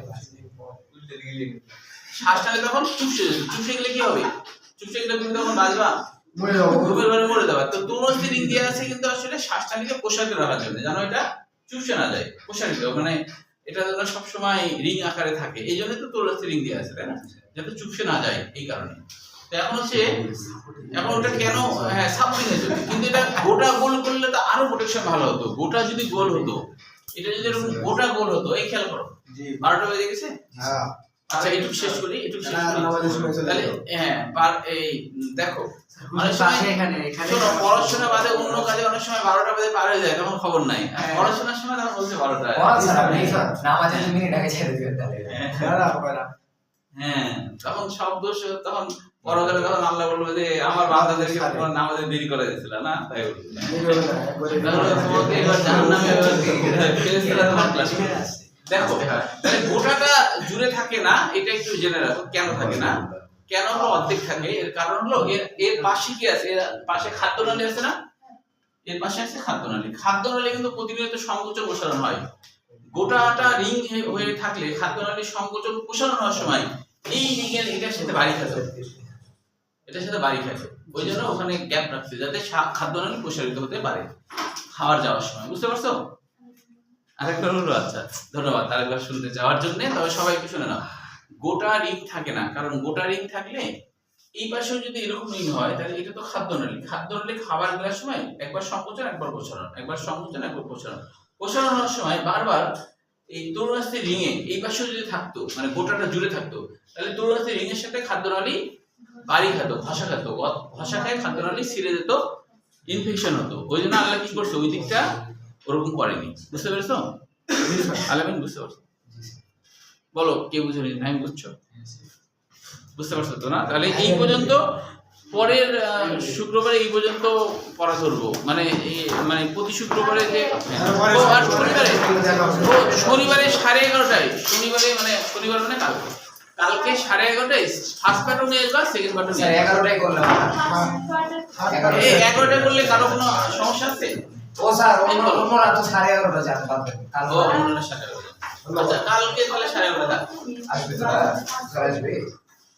শ্বাসটা তখন চুপসে যায়। চুপসে গেলে কি হবে? চুপসে গেলে তুমি তখন বাঁচবা, ঘুমের ঘরে মরে যাবে। তো তরুণাস্থি রিং দেওয়া আছে কিন্তু আসলে শ্বাসটাকে প্রসারিত রাখার জন্য, জানো, এটা চুপসে না যায়, প্রসারিত, মানে এটা যেন সবসময় রিং আকারে থাকে। এই জন্য তো তরুণাস্থি রিং দেওয়া আছে, তাই না, যাতে চুপসে না যায়, এই কারণে। তো এখন হচ্ছে, এখন ওটা কেন, হ্যাঁ সাপোর্টিং এর জন্য, কিন্তু এটা গোটা গোল করলে তো আরো প্রোটেকশন ভালো হতো। গোটা যদি গোল হতো, এটা যদি এরকম গোটা গোল হতো, এই খেয়াল করো 12টা বেজে গেছে। আচ্ছা একটু শেষ করি, তাহলে হ্যাঁ এই দেখো, অনেক সময় শোনো, পড়াশোনা বাদে অন্য কাজে অনেক সময় 12টা বাজে পার হয়ে যায়, তখন খবর নাই। পড়াশোনার সময় তখন বলছে 12টা। স্যার আপনি নামাজের মিনিট আগে ছেড়ে দিবেন তাহলে। হ্যাঁ, তখন সব দোষ, তখন পরকালে তখন আল্লাহ বলবে যে আমার বান্দাদেরকে তোমরা নামাজে দেরি করে দিয়েছিল না, তাই বলবে। তোমাকে এবার জাহান্নামে ফেরেশতারা তোমাকে দেখো, তাহলে গোটাটা জুড়ে থাকে না, এটা একটু জেনে রাখো কেন থাকে না। কেন হলো অর্ধেক থাকে, এর কারণ হলো এর পাশে কি আছে, এর পাশে খাদ্যনালী আছে না, এর পাশে আছে খাদ্যনালী। খাদ্যনালী কিন্তু প্রতিনিয়ত সংকোচন প্রসারণ হয়। গোটাটা রিং হয়ে থাকলে খাদ্যনালী সংকোচন প্রসারণ হওয়ার সময় এই রিং এর এটার সাথে বাড়ি খেত, এটার সাথে বাড়ি খেত, ওই জন্য ওখানে গ্যাপ রাখছে যাতে খাদ্যনালী প্রসারিত হতে পারে খাবার যাওয়ার সময়। বুঝতে পারছো? আরেকবার হলো, আচ্ছা ধন্যবাদ আরেকবার শুনতে যাওয়ার জন্য। তবে সবাই একটু শুনে নাও, গোটা রিং থাকে না, কারণ গোটা রিং থাকলে এই পাশেও যদি এরকম রিং হয়, তাহলে এটা তো খাদ্যনালী। খাদ্যনালী খাবার দেওয়ার সময় একবার সংকোচন একবার প্রসারণ, একবার সংকোচন একবার প্রসারণ, প্রসারণ হওয়ার সময় বারবার এই তরুণাস্থি রিং এ এই পাশেও যদি থাকতো, মানে গোটাটা জুড়ে থাকতো, তাহলে তরুণাস্থি রিং এর সাথে খাদ্যনালী বাড়ি খেত, ঘষা খেত, ঘষা খায় খাদ্যনালী ছিঁড়ে যেত, ইনফেকশন হতো। ওই জন্য আল্লাহ কি করছে, ওই দিকটা ওরকম করেনি। বুঝতে পেরেছো আলামিন? বুঝতে পারছো? বলো কে বুঝেনি? নাই বুঝছো? বুঝতে পারছো তো না? তাহলে এই পর্যন্ত, পরের শুক্রবারে এই পর্যন্ত পড়া ধরবো, মানে প্রতি শুক্রবারে যে শনিবারে 11:30টায়, শনিবারে মানে শনিবার মানে কালকে 11:30টায় ফার্স্ট প্যাটার্ন নিয়ে আসবা, সেকেন্ড প্যাটার্ন নিয়ে 11টায় করলাম। 11টা করলে কারো কোনো সমস্যা আছে? ও স্যার অন্যরা তো 11:30 জানতে পারবেন। আচ্ছা কালকে তাহলে 11:30 আসবে তো আসবে।